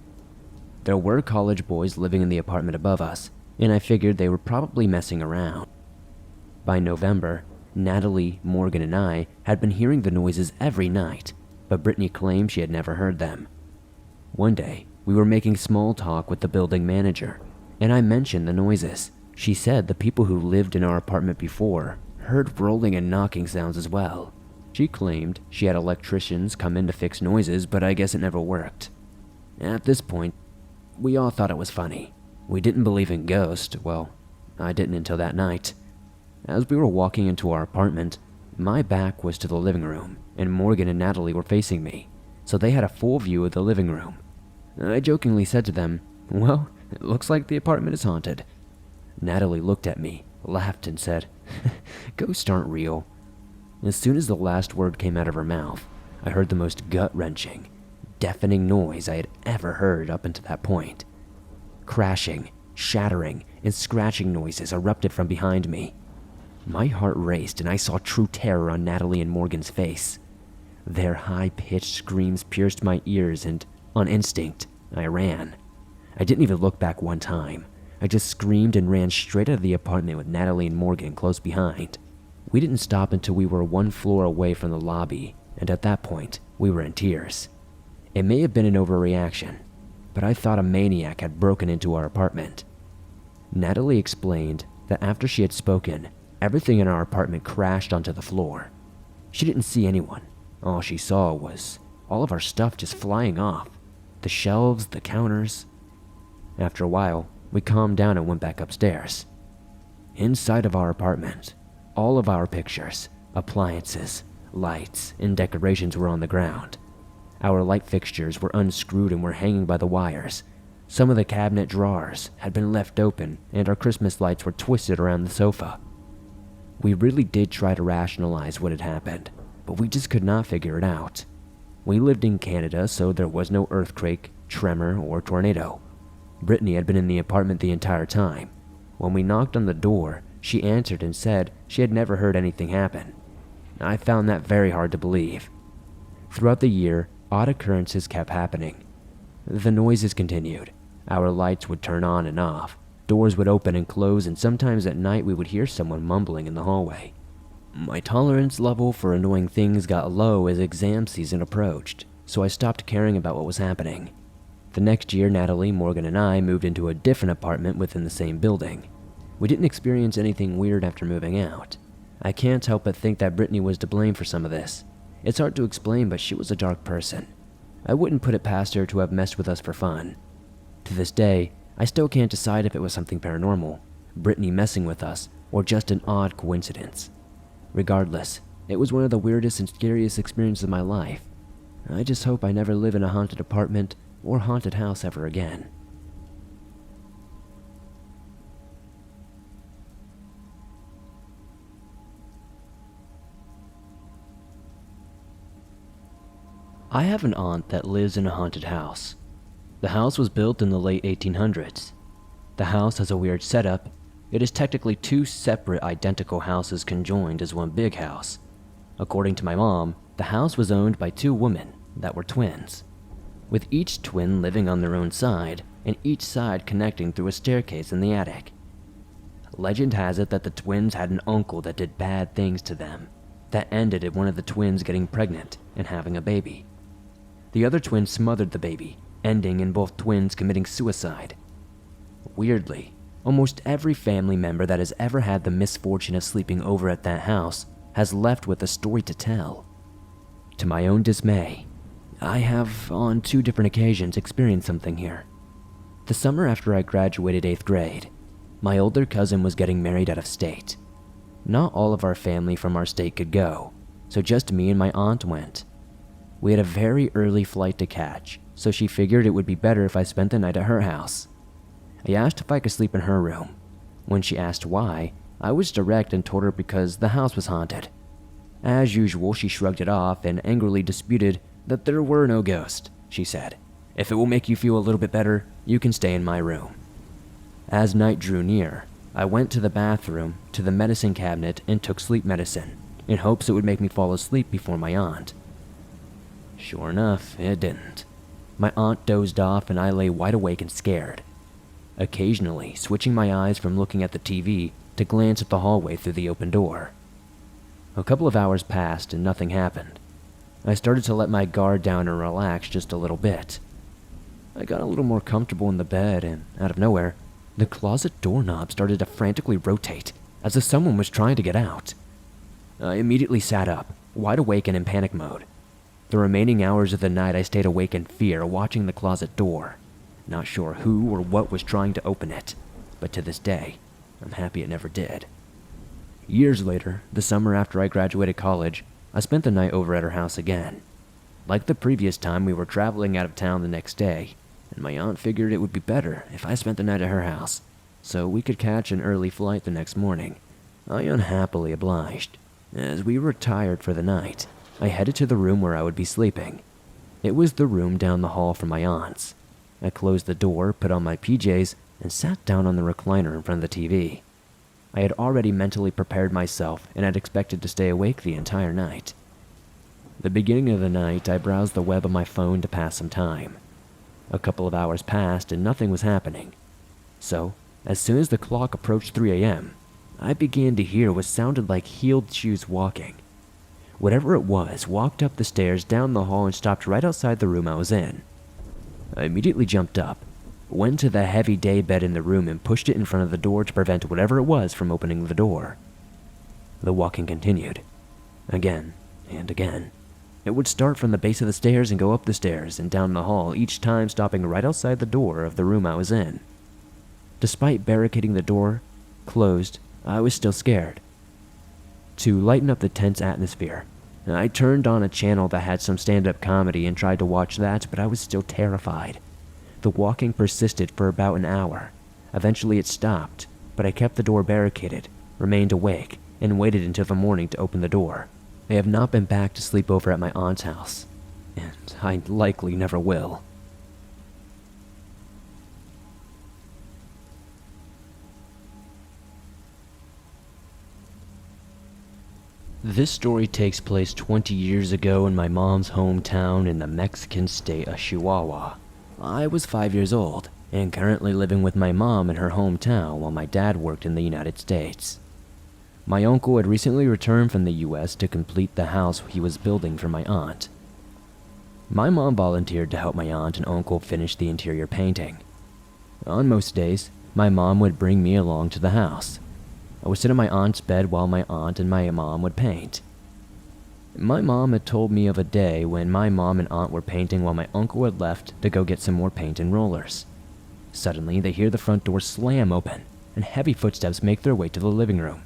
There were college boys living in the apartment above us, and I figured they were probably messing around. By November, Natalie, Morgan, and I had been hearing the noises every night, but Brittany claimed she had never heard them. One day, we were making small talk with the building manager, and I mentioned the noises. She said the people who lived in our apartment before heard rolling and knocking sounds as well. She claimed she had electricians come in to fix noises, but I guess it never worked. At this point, we all thought it was funny. We didn't believe in ghosts. Well, I didn't until that night. As we were walking into our apartment, my back was to the living room, and Morgan and Natalie were facing me, so they had a full view of the living room. I jokingly said to them, "Well, it looks like the apartment is haunted." Natalie looked at me, laughed, and said, "Ghosts aren't real." As soon as the last word came out of her mouth, I heard the most gut-wrenching, deafening noise I had ever heard up until that point. Crashing, shattering, and scratching noises erupted from behind me. My heart raced and I saw true terror on Natalie and Morgan's face. Their high-pitched screams pierced my ears and, on instinct, I ran. I didn't even look back one time. I just screamed and ran straight out of the apartment with Natalie and Morgan close behind. We didn't stop until we were one floor away from the lobby, and at that point, we were in tears. It may have been an overreaction, but I thought a maniac had broken into our apartment. Natalie explained that after she had spoken, everything in our apartment crashed onto the floor. She didn't see anyone. All she saw was all of our stuff just flying off. The shelves, the counters. After a while, we calmed down and went back upstairs. Inside of our apartment, all of our pictures, appliances, lights, and decorations were on the ground. Our light fixtures were unscrewed and were hanging by the wires. Some of the cabinet drawers had been left open, and our Christmas lights were twisted around the sofa. We really did try to rationalize what had happened, but we just could not figure it out. We lived in Canada, so there was no earthquake, tremor, or tornado. Brittany had been in the apartment the entire time. When we knocked on the door, she answered and said she had never heard anything happen. I found that very hard to believe. Throughout the year, odd occurrences kept happening. The noises continued. Our lights would turn on and off. Doors would open and close, and sometimes at night we would hear someone mumbling in the hallway. My tolerance level for annoying things got low as exam season approached, so I stopped caring about what was happening. The next year, Natalie, Morgan, and I moved into a different apartment within the same building. We didn't experience anything weird after moving out. I can't help but think that Brittany was to blame for some of this. It's hard to explain, but she was a dark person. I wouldn't put it past her to have messed with us for fun. To this day, I still can't decide if it was something paranormal, Brittany messing with us, or just an odd coincidence. Regardless, it was one of the weirdest and scariest experiences of my life. I just hope I never live in a haunted apartment or haunted house ever again. I have an aunt that lives in a haunted house. The house was built in the late 1800s. The house has a weird setup. It is technically two separate identical houses conjoined as one big house. According to my mom, the house was owned by two women that were twins, with each twin living on their own side and each side connecting through a staircase in the attic. Legend has it that the twins had an uncle that did bad things to them, that ended in one of the twins getting pregnant and having a baby. The other twin smothered the baby, ending in both twins committing suicide. Weirdly, almost every family member that has ever had the misfortune of sleeping over at that house has left with a story to tell. To my own dismay, I have, on 2 different occasions, experienced something here. The summer after I graduated 8th grade, my older cousin was getting married out of state. Not all of our family from our state could go, so just me and my aunt went. We had a very early flight to catch, so she figured it would be better if I spent the night at her house. I asked if I could sleep in her room. When she asked why, I was direct and told her because the house was haunted. As usual, she shrugged it off and angrily disputed that there were no ghosts. She said, "If it will make you feel a little bit better, you can stay in my room." As night drew near, I went to the bathroom, to the medicine cabinet, and took sleep medicine, in hopes it would make me fall asleep before my aunt. Sure enough, it didn't. My aunt dozed off and I lay wide awake and scared, occasionally switching my eyes from looking at the TV to glance at the hallway through the open door. A couple of hours passed and nothing happened. I started to let my guard down and relax just a little bit. I got a little more comfortable in the bed and, out of nowhere, the closet doorknob started to frantically rotate, as if someone was trying to get out. I immediately sat up, wide awake and in panic mode. The remaining hours of the night I stayed awake in fear, watching the closet door, not sure who or what was trying to open it, but to this day, I'm happy it never did. Years later, the summer after I graduated college, I spent the night over at her house again. Like the previous time, we were traveling out of town the next day, and my aunt figured it would be better if I spent the night at her house, so we could catch an early flight the next morning. I unhappily obliged. As we retired for the night, I headed to the room where I would be sleeping. It was the room down the hall from my aunt's. I closed the door, put on my PJs, and sat down on the recliner in front of the TV. I had already mentally prepared myself and had expected to stay awake the entire night. The beginning of the night, I browsed the web on my phone to pass some time. A couple of hours passed and nothing was happening. So, as soon as the clock approached 3 a.m., I began to hear what sounded like heeled shoes walking. Whatever it was walked up the stairs, down the hall, and stopped right outside the room I was in. I immediately jumped up, went to the heavy day bed in the room and pushed it in front of the door to prevent whatever it was from opening the door. The walking continued, again and again. It would start from the base of the stairs and go up the stairs and down the hall, each time stopping right outside the door of the room I was in. Despite barricading the door closed, I was still scared. To lighten up the tense atmosphere, I turned on a channel that had some stand-up comedy and tried to watch that, but I was still terrified. The walking persisted for about an hour. Eventually it stopped, but I kept the door barricaded, remained awake, and waited until the morning to open the door. I have not been back to sleep over at my aunt's house, and I likely never will. This story takes place 20 years ago in my mom's hometown in the Mexican state of Chihuahua. I was 5 years old and currently living with my mom in her hometown while my dad worked in the United States. My uncle had recently returned from the US to complete the house he was building for my aunt. My mom volunteered to help my aunt and uncle finish the interior painting. On most days, my mom would bring me along to the house. I would sit on my aunt's bed while my aunt and my mom would paint. My mom had told me of a day when my mom and aunt were painting while my uncle had left to go get some more paint and rollers. Suddenly, they hear the front door slam open, and heavy footsteps make their way to the living room.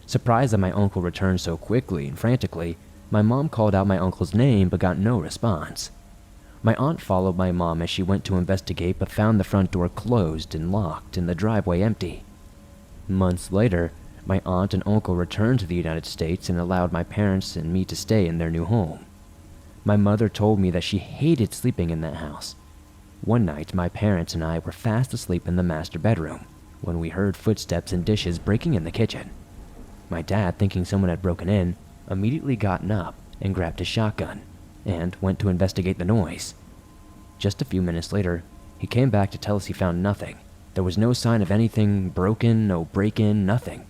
Surprised that my uncle returned so quickly and frantically, my mom called out my uncle's name but got no response. My aunt followed my mom as she went to investigate but found the front door closed and locked and the driveway empty. Months later, my aunt and uncle returned to the United States and allowed my parents and me to stay in their new home. My mother told me that she hated sleeping in that house. One night, my parents and I were fast asleep in the master bedroom when we heard footsteps and dishes breaking in the kitchen. My dad, thinking someone had broken in, immediately gotten up and grabbed his shotgun and went to investigate the noise. Just a few minutes later, he came back to tell us he found nothing. There was no sign of anything broken, no break-in, nothing.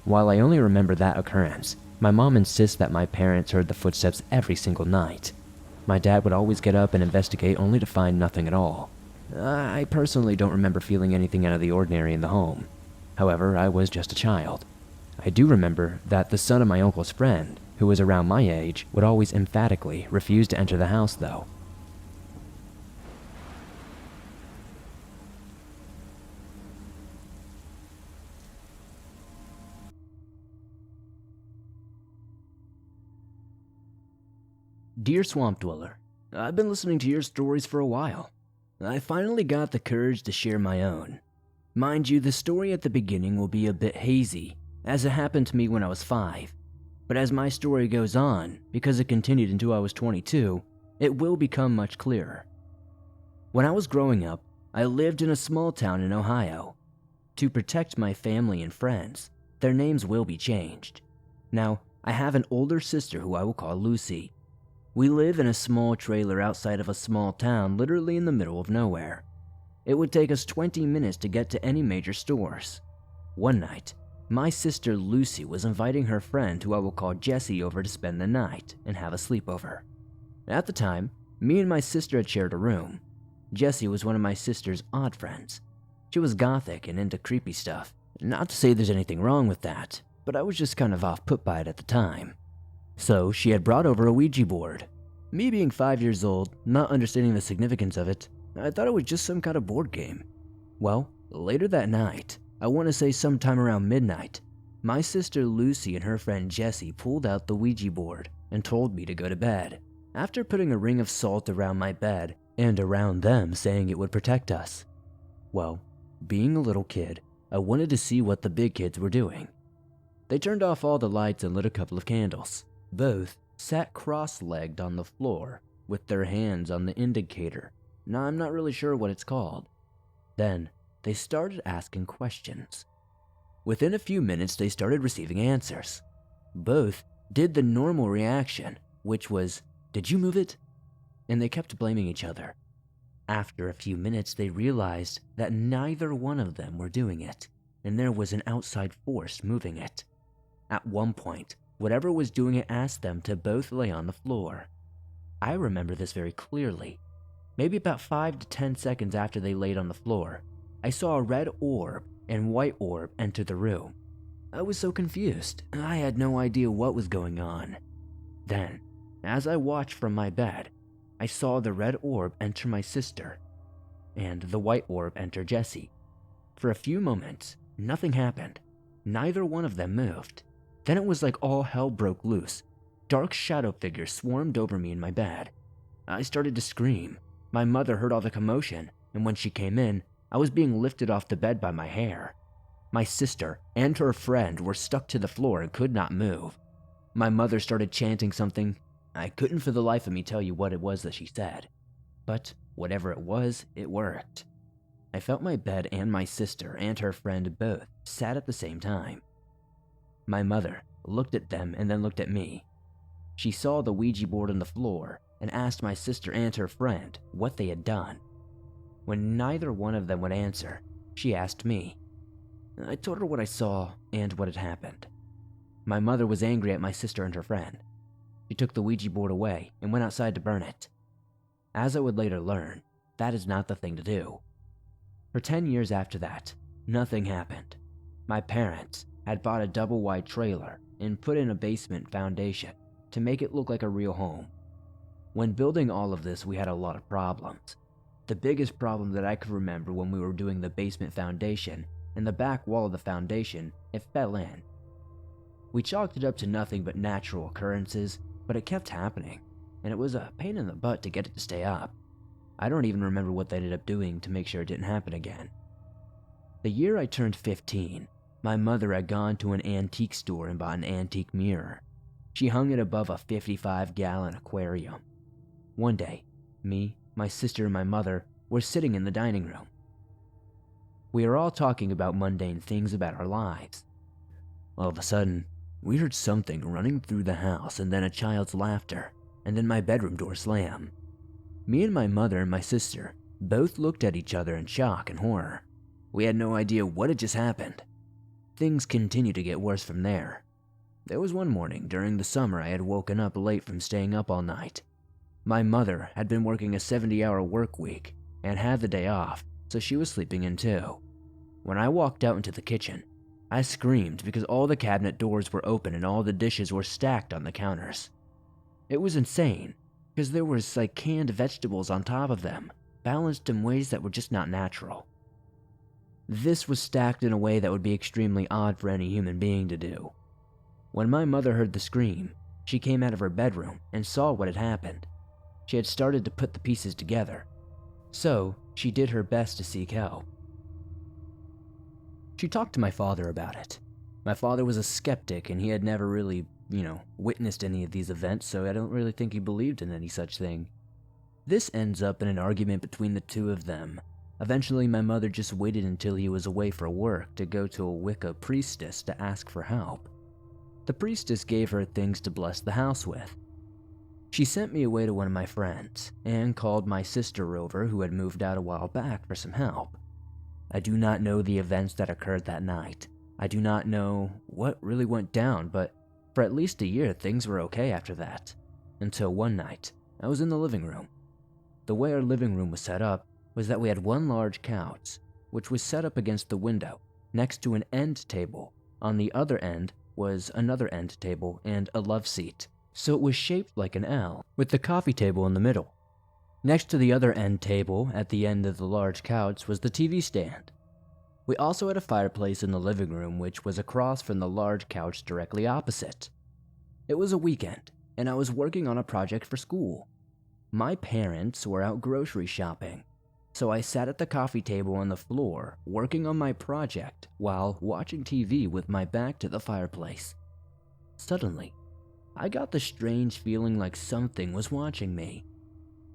While I only remember that occurrence, my mom insists that my parents heard the footsteps every single night. My dad would always get up and investigate only to find nothing at all. I personally don't remember feeling anything out of the ordinary in the home. However, I was just a child. I do remember that the son of my uncle's friend who was around my age, would always emphatically refuse to enter the house though. Dear Swamp Dweller, I've been listening to your stories for a while. I finally got the courage to share my own. Mind you, the story at the beginning will be a bit hazy, as it happened to me when I was 5. But as my story goes on, because it continued until I was 22, it will become much clearer. When I was growing up, I lived in a small town in Ohio. To protect my family and friends, their names will be changed. Now, I have an older sister who I will call Lucy. We live in a small trailer outside of a small town, literally in the middle of nowhere. It would take us 20 minutes to get to any major stores. One night, my sister Lucy was inviting her friend, who I will call Jessie, over to spend the night and have a sleepover. At the time, me and my sister had shared a room. Jessie was one of my sister's odd friends. She was gothic and into creepy stuff. Not to say there's anything wrong with that, but I was just kind of off-put by it at the time. So she had brought over a Ouija board. Me being 5 years old, not understanding the significance of it, I thought it was just some kind of board game. Well, later that night, I want to say sometime around midnight, my sister Lucy and her friend Jessie pulled out the Ouija board and told me to go to bed, after putting a ring of salt around my bed and around them, saying it would protect us. Well, being a little kid, I wanted to see what the big kids were doing. They turned off all the lights and lit a couple of candles. Both sat cross-legged on the floor with their hands on the indicator. Now, I'm not really sure what it's called. Then, they started asking questions. Within a few minutes, they started receiving answers. Both did the normal reaction, which was, "Did you move it?" And they kept blaming each other. After a few minutes, they realized that neither one of them were doing it, and there was an outside force moving it. At one point, whatever was doing it asked them to both lay on the floor. I remember this very clearly. Maybe about 5 to 10 seconds after they laid on the floor, I saw a red orb and white orb enter the room. I was so confused, I had no idea what was going on. Then, as I watched from my bed, I saw the red orb enter my sister, and the white orb enter Jessie. For a few moments, nothing happened. Neither one of them moved. Then it was like all hell broke loose. Dark shadow figures swarmed over me in my bed. I started to scream. My mother heard all the commotion, and when she came in, I was being lifted off the bed by my hair. My sister and her friend were stuck to the floor and could not move. My mother started chanting something. I couldn't for the life of me tell you what it was that she said, but whatever it was, it worked. I felt my bed and my sister and her friend both sat at the same time. My mother looked at them and then looked at me. She saw the Ouija board on the floor and asked my sister and her friend what they had done. When neither one of them would answer, she asked me. I told her what I saw and what had happened. My mother was angry at my sister and her friend. She took the Ouija board away and went outside to burn it. As I would later learn, that is not the thing to do. For 10 years after that, nothing happened. My parents had bought a double-wide trailer and put in a basement foundation to make it look like a real home. When building all of this, we had a lot of problems. The biggest problem that I could remember when we were doing the basement foundation, in the back wall of the foundation, it fell in. We chalked it up to nothing but natural occurrences, but it kept happening, and it was a pain in the butt to get it to stay up. I don't even remember what they ended up doing to make sure it didn't happen again. The year I turned 15, my mother had gone to an antique store and bought an antique mirror. She hung it above a 55-gallon aquarium. One day, me, my sister, and my mother were sitting in the dining room. We were all talking about mundane things about our lives. All of a sudden, we heard something running through the house, and then a child's laughter, and then my bedroom door slam. Me and my mother and my sister both looked at each other in shock and horror. We had no idea what had just happened. Things continued to get worse from there. There was one morning during the summer I had woken up late from staying up all night. My mother had been working a 70-hour work week and had the day off, so she was sleeping in too. When I walked out into the kitchen, I screamed because all the cabinet doors were open and all the dishes were stacked on the counters. It was insane, because there was like canned vegetables on top of them, balanced in ways that were just not natural. This was stacked in a way that would be extremely odd for any human being to do. When my mother heard the scream, she came out of her bedroom and saw what had happened. She had started to put the pieces together, so she did her best to seek help. She talked to my father about it. My father was a skeptic and he had never really, witnessed any of these events, so I don't really think he believed in any such thing. This ends up in an argument between the two of them. Eventually, my mother just waited until he was away for work to go to a Wicca priestess to ask for help. The priestess gave her things to bless the house with. She sent me away to one of my friends and called my sister over, who had moved out a while back, for some help. I do not know the events that occurred that night. I do not know what really went down, but for at least a year things were okay after that. Until one night, I was in the living room. The way our living room was set up was that we had one large couch, which was set up against the window, next to an end table. On the other end was another end table and a love seat, so it was shaped like an L, with the coffee table in the middle. Next to the other end table, at the end of the large couch, was the TV stand. We also had a fireplace in the living room, which was across from the large couch directly opposite. It was a weekend, and I was working on a project for school. My parents were out grocery shopping, so I sat at the coffee table on the floor, working on my project while watching TV with my back to the fireplace. Suddenly, I got the strange feeling like something was watching me.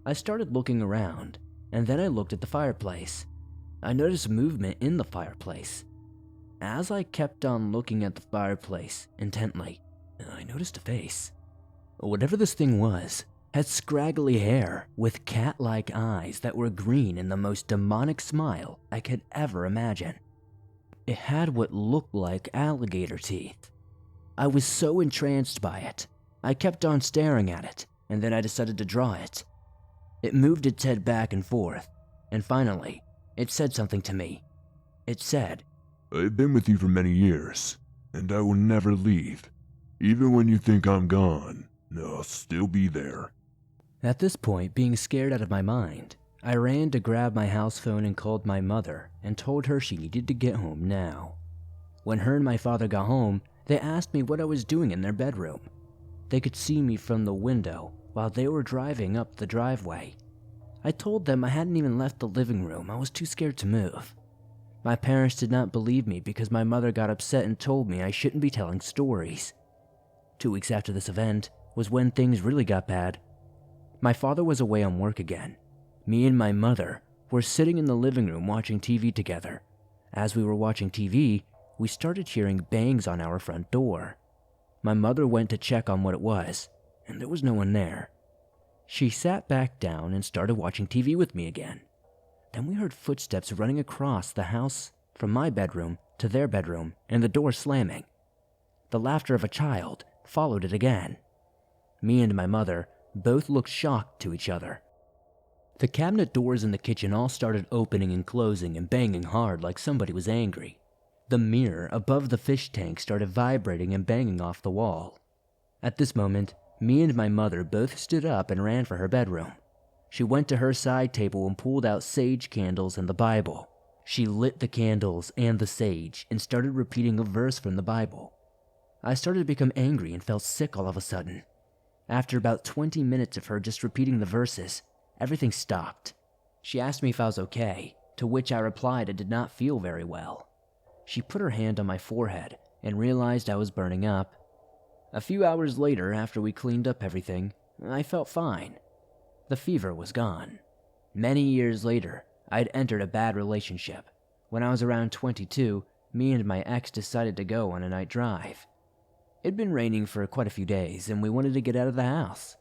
I started looking around, and then I looked at the fireplace. I noticed movement in the fireplace. As I kept on looking at the fireplace intently, I noticed a face. Whatever this thing was had scraggly hair with cat-like eyes that were green and the most demonic smile I could ever imagine. It had what looked like alligator teeth. I was so entranced by it, I kept on staring at it, and then I decided to draw it. It moved its head back and forth, and finally, it said something to me. It said, "I've been with you for many years, and I will never leave. Even when you think I'm gone, I'll still be there." At this point, being scared out of my mind, I ran to grab my house phone and called my mother and told her she needed to get home now. When her and my father got home, they asked me what I was doing in their bedroom. They could see me from the window while they were driving up the driveway. I told them I hadn't even left the living room. I was too scared to move. My parents did not believe me because my mother got upset and told me I shouldn't be telling stories. 2 weeks after this event was when things really got bad. My father was away on work again. Me and my mother were sitting in the living room watching TV together. As we were watching TV, we started hearing bangs on our front door. My mother went to check on what it was, and there was no one there. She sat back down and started watching TV with me again. Then we heard footsteps running across the house from my bedroom to their bedroom and the door slamming. The laughter of a child followed it again. Me and my mother both looked shocked to each other. The cabinet doors in the kitchen all started opening and closing and banging hard like somebody was angry. The mirror above the fish tank started vibrating and banging off the wall. At this moment, me and my mother both stood up and ran for her bedroom. She went to her side table and pulled out sage candles and the Bible. She lit the candles and the sage and started repeating a verse from the Bible. I started to become angry and felt sick all of a sudden. After about 20 minutes of her just repeating the verses, everything stopped. She asked me if I was okay, to which I replied I did not feel very well. She put her hand on my forehead and realized I was burning up. A few hours later, after we cleaned up everything, I felt fine. The fever was gone. Many years later, I'd entered a bad relationship. When I was around 22, me and my ex decided to go on a night drive. It'd been raining for quite a few days, and we wanted to get out of the house.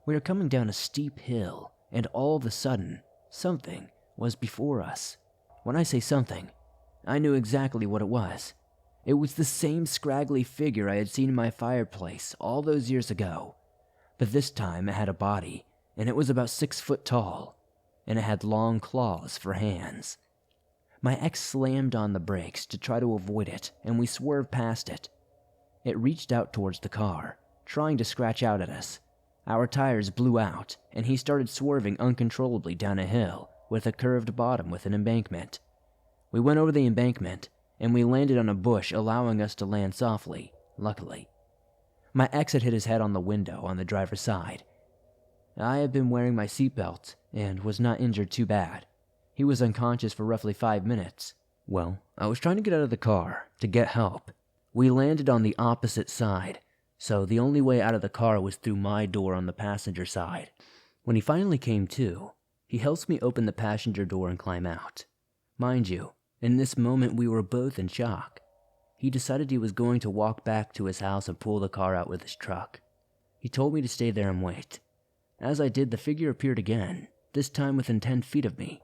We were coming down a steep hill, and all of a sudden, something was before us. When I say something, I knew exactly what it was. It was the same scraggly figure I had seen in my fireplace all those years ago. But this time it had a body, and it was about 6 foot tall, and it had long claws for hands. My ex slammed on the brakes to try to avoid it, and we swerved past it. It reached out towards the car, trying to scratch out at us. Our tires blew out, and he started swerving uncontrollably down a hill with a curved bottom with an embankment. We went over the embankment, and we landed on a bush, allowing us to land softly, luckily. My ex had hit his head on the window on the driver's side. I had been wearing my seatbelt and was not injured too bad. He was unconscious for roughly 5 minutes. Well, I was trying to get out of the car to get help. We landed on the opposite side, so the only way out of the car was through my door on the passenger side. When he finally came to, he helps me open the passenger door and climb out. Mind you, in this moment we were both in shock. He decided he was going to walk back to his house and pull the car out with his truck. He told me to stay there and wait. As I did, the figure appeared again, this time within 10 feet of me.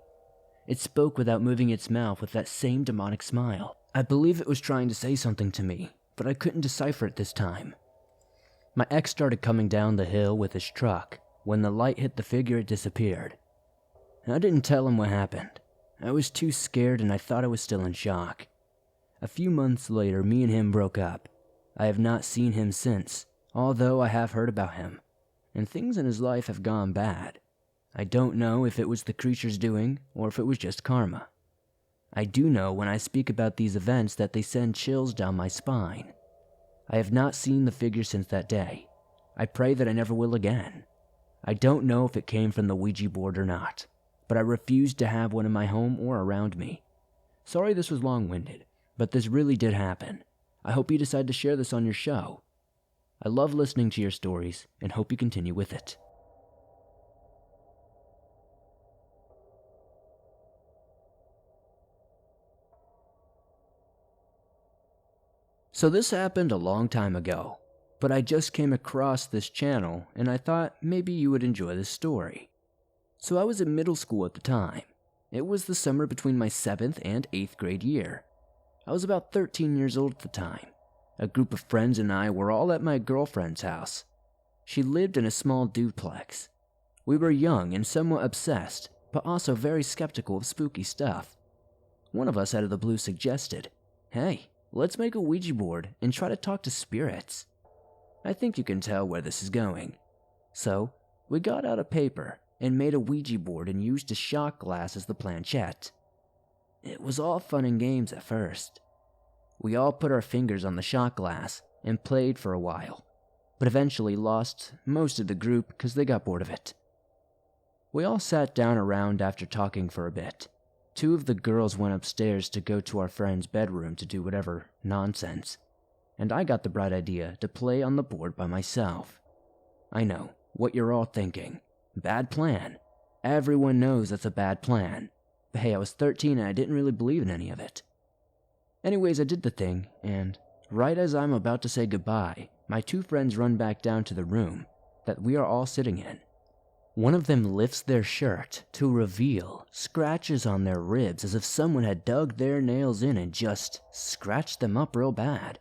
It spoke without moving its mouth with that same demonic smile. I believe it was trying to say something to me, but I couldn't decipher it this time. My ex started coming down the hill with his truck. When the light hit the figure, it disappeared. I didn't tell him what happened. I was too scared and I thought I was still in shock. A few months later, me and him broke up. I have not seen him since, although I have heard about him, and things in his life have gone bad. I don't know if it was the creature's doing or if it was just karma. I do know when I speak about these events that they send chills down my spine. I have not seen the figure since that day. I pray that I never will again. I don't know if it came from the Ouija board or not, but I refuse to have one in my home or around me. Sorry this was long-winded, but this really did happen. I hope you decide to share this on your show. I love listening to your stories and hope you continue with it. So this happened a long time ago, but I just came across this channel and I thought maybe you would enjoy this story. So I was in middle school at the time. It was the summer between my 7th and 8th grade year. I was about 13 years old at the time. A group of friends and I were all at my girlfriend's house. She lived in a small duplex. We were young and somewhat obsessed, but also very skeptical of spooky stuff. One of us out of the blue suggested, "Hey, let's make a Ouija board and try to talk to spirits." I think you can tell where this is going. So, we got out a paper and made a Ouija board and used a shot glass as the planchette. It was all fun and games at first. We all put our fingers on the shot glass and played for a while, but eventually lost most of the group because they got bored of it. We all sat down around after talking for a bit. 2 of the girls went upstairs to go to our friend's bedroom to do whatever nonsense, and I got the bright idea to play on the board by myself. I know what you're all thinking. Bad plan. Everyone knows that's a bad plan. But hey, I was 13 and I didn't really believe in any of it. Anyways, I did the thing, and right as I'm about to say goodbye, my 2 friends run back down to the room that we are all sitting in. One of them lifts their shirt to reveal scratches on their ribs as if someone had dug their nails in and just scratched them up real bad.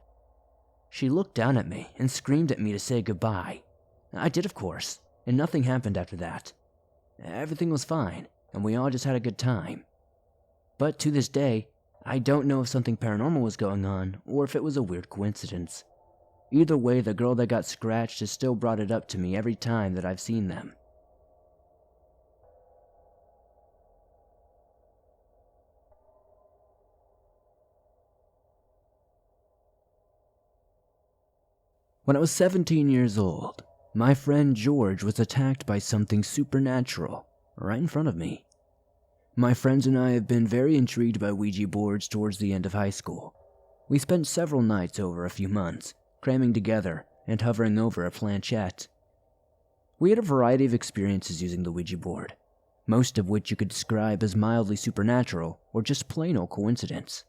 She looked down at me and screamed at me to say goodbye. I did, of course, and nothing happened after that. Everything was fine, and we all just had a good time. But to this day, I don't know if something paranormal was going on or if it was a weird coincidence. Either way, the girl that got scratched has still brought it up to me every time that I've seen them. When I was 17 years old, my friend George was attacked by something supernatural right in front of me. My friends and I have been very intrigued by Ouija boards towards the end of high school. We spent several nights over a few months, cramming together and hovering over a planchette. We had a variety of experiences using the Ouija board, most of which you could describe as mildly supernatural or just plain old coincidence.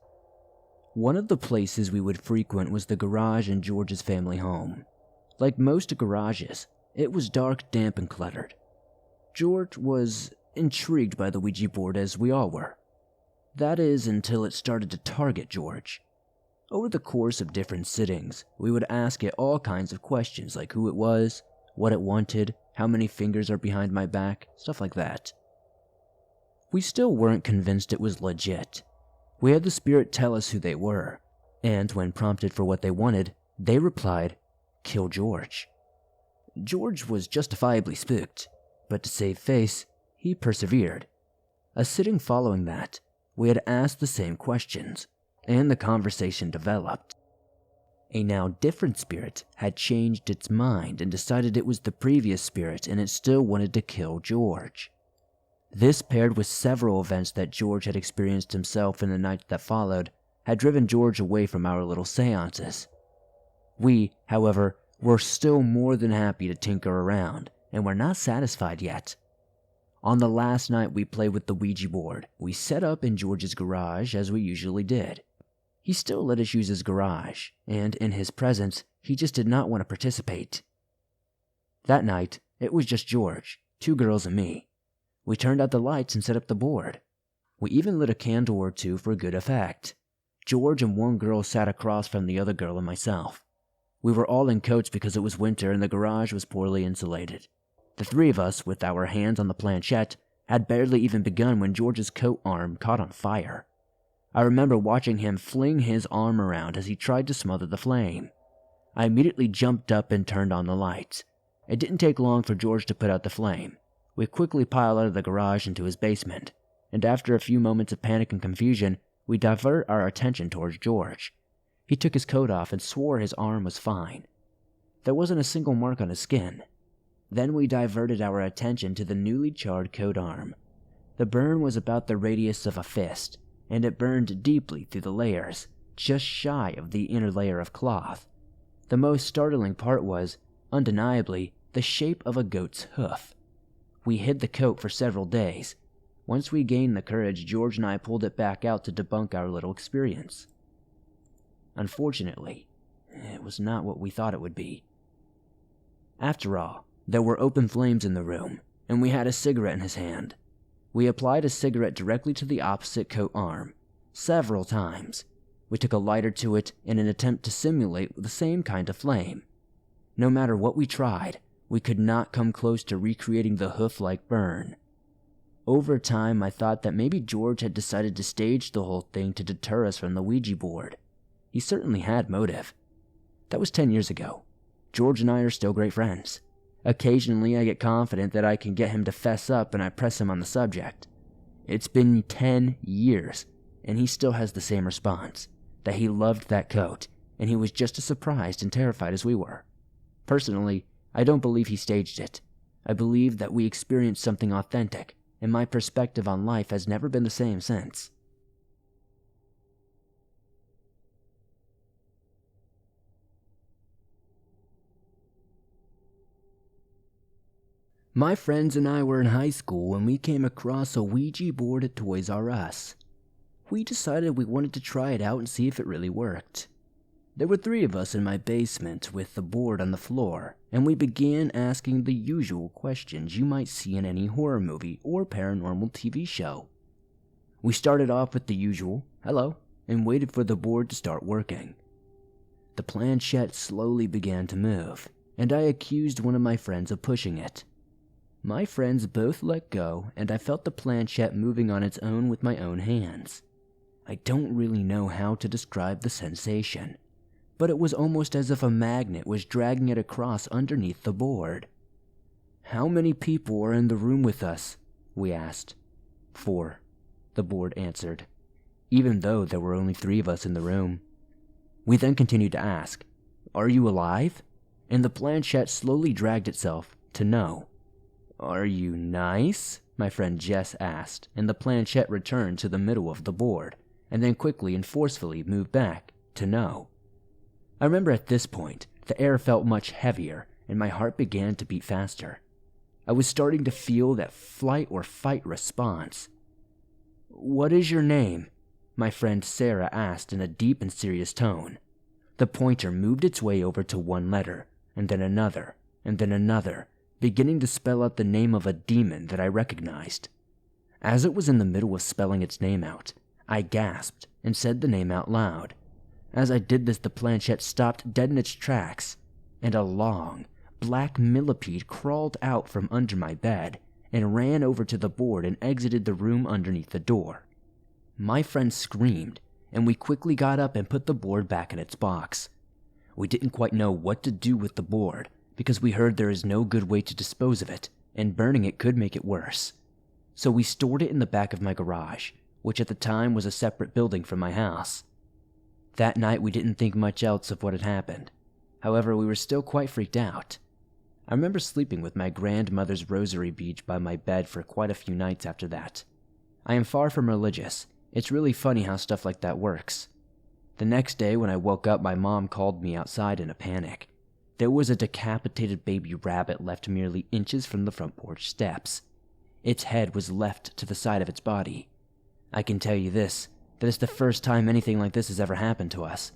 One of the places we would frequent was the garage in George's family home. Like most garages, it was dark, damp, and cluttered. George was intrigued by the Ouija board as we all were. That is, until it started to target George. Over the course of different sittings, we would ask it all kinds of questions like who it was, what it wanted, how many fingers are behind my back, stuff like that. We still weren't convinced it was legit. We had the spirit tell us who they were, and when prompted for what they wanted, they replied, "Kill George." George was justifiably spooked, but to save face, he persevered. A sitting following that, we had asked the same questions, and the conversation developed. A now different spirit had changed its mind and decided it was the previous spirit and it still wanted to kill George. This, paired with several events that George had experienced himself in the night that followed, had driven George away from our little seances. We, however, were still more than happy to tinker around, and were not satisfied yet. On the last night we played with the Ouija board, we set up in George's garage as we usually did. He still let us use his garage, and in his presence, he just did not want to participate. That night, it was just George, 2 girls and me. We turned out the lights and set up the board. We even lit a candle or 2 for good effect. George and 1 girl sat across from the other girl and myself. We were all in coats because it was winter and the garage was poorly insulated. The 3 of us, with our hands on the planchette, had barely even begun when George's coat arm caught on fire. I remember watching him fling his arm around as he tried to smother the flame. I immediately jumped up and turned on the lights. It didn't take long for George to put out the flame. We quickly piled out of the garage into his basement, and after a few moments of panic and confusion, we divert our attention towards George. He took his coat off and swore his arm was fine. There wasn't a single mark on his skin. Then we diverted our attention to the newly charred coat arm. The burn was about the radius of a fist, and it burned deeply through the layers, just shy of the inner layer of cloth. The most startling part was, undeniably, the shape of a goat's hoof. We hid the coat for several days. Once we gained the courage, George and I pulled it back out to debunk our little experience. Unfortunately, it was not what we thought it would be. After all, there were open flames in the room, and we had a cigarette in his hand. We applied a cigarette directly to the opposite coat arm, several times. We took a lighter to it in an attempt to simulate the same kind of flame. No matter what we tried, we could not come close to recreating the hoof-like burn. Over time, I thought that maybe George had decided to stage the whole thing to deter us from the Ouija board. He certainly had motive. That was 10 years ago. George and I are still great friends. Occasionally, I get confident that I can get him to fess up and I press him on the subject. It's been 10 years, and he still has the same response, that he loved that coat, and he was just as surprised and terrified as we were. Personally, I don't believe he staged it. I believe that we experienced something authentic, and my perspective on life has never been the same since. My friends and I were in high school when we came across a Ouija board at Toys R Us. We decided we wanted to try it out and see if it really worked. There were 3 of us in my basement with the board on the floor, and we began asking the usual questions you might see in any horror movie or paranormal TV show. We started off with the usual, "Hello," and waited for the board to start working. The planchette slowly began to move, and I accused one of my friends of pushing it. My friends both let go, and I felt the planchette moving on its own with my own hands. I don't really know how to describe the sensation, but it was almost as if a magnet was dragging it across underneath the board. "How many people are in the room with us?" we asked. 4, the board answered, even though there were only 3 of us in the room. We then continued to ask, "Are you alive?" And the planchette slowly dragged itself to no. "Are you nice?" my friend Jess asked, and the planchette returned to the middle of the board, and then quickly and forcefully moved back to no. I remember at this point, the air felt much heavier, and my heart began to beat faster. I was starting to feel that flight or fight response. "What is your name?" my friend Sarah asked in a deep and serious tone. The pointer moved its way over to one letter, and then another, beginning to spell out the name of a demon that I recognized. As it was in the middle of spelling its name out, I gasped and said the name out loud. As I did this, the planchette stopped dead in its tracks, and a long, black millipede crawled out from under my bed and ran over to the board and exited the room underneath the door. My friend screamed, and we quickly got up and put the board back in its box. We didn't quite know what to do with the board because we heard there is no good way to dispose of it, and burning it could make it worse. So we stored it in the back of my garage, which at the time was a separate building from my house. That night we didn't think much else of what had happened. However, we were still quite freaked out. I remember sleeping with my grandmother's rosary beads by my bed for quite a few nights after that. I am far from religious. It's really funny how stuff like that works. The next day when I woke up, my mom called me outside in a panic. There was a decapitated baby rabbit left merely inches from the front porch steps. Its head was left to the side of its body. I can tell you this, that it's the first time anything like this has ever happened to us.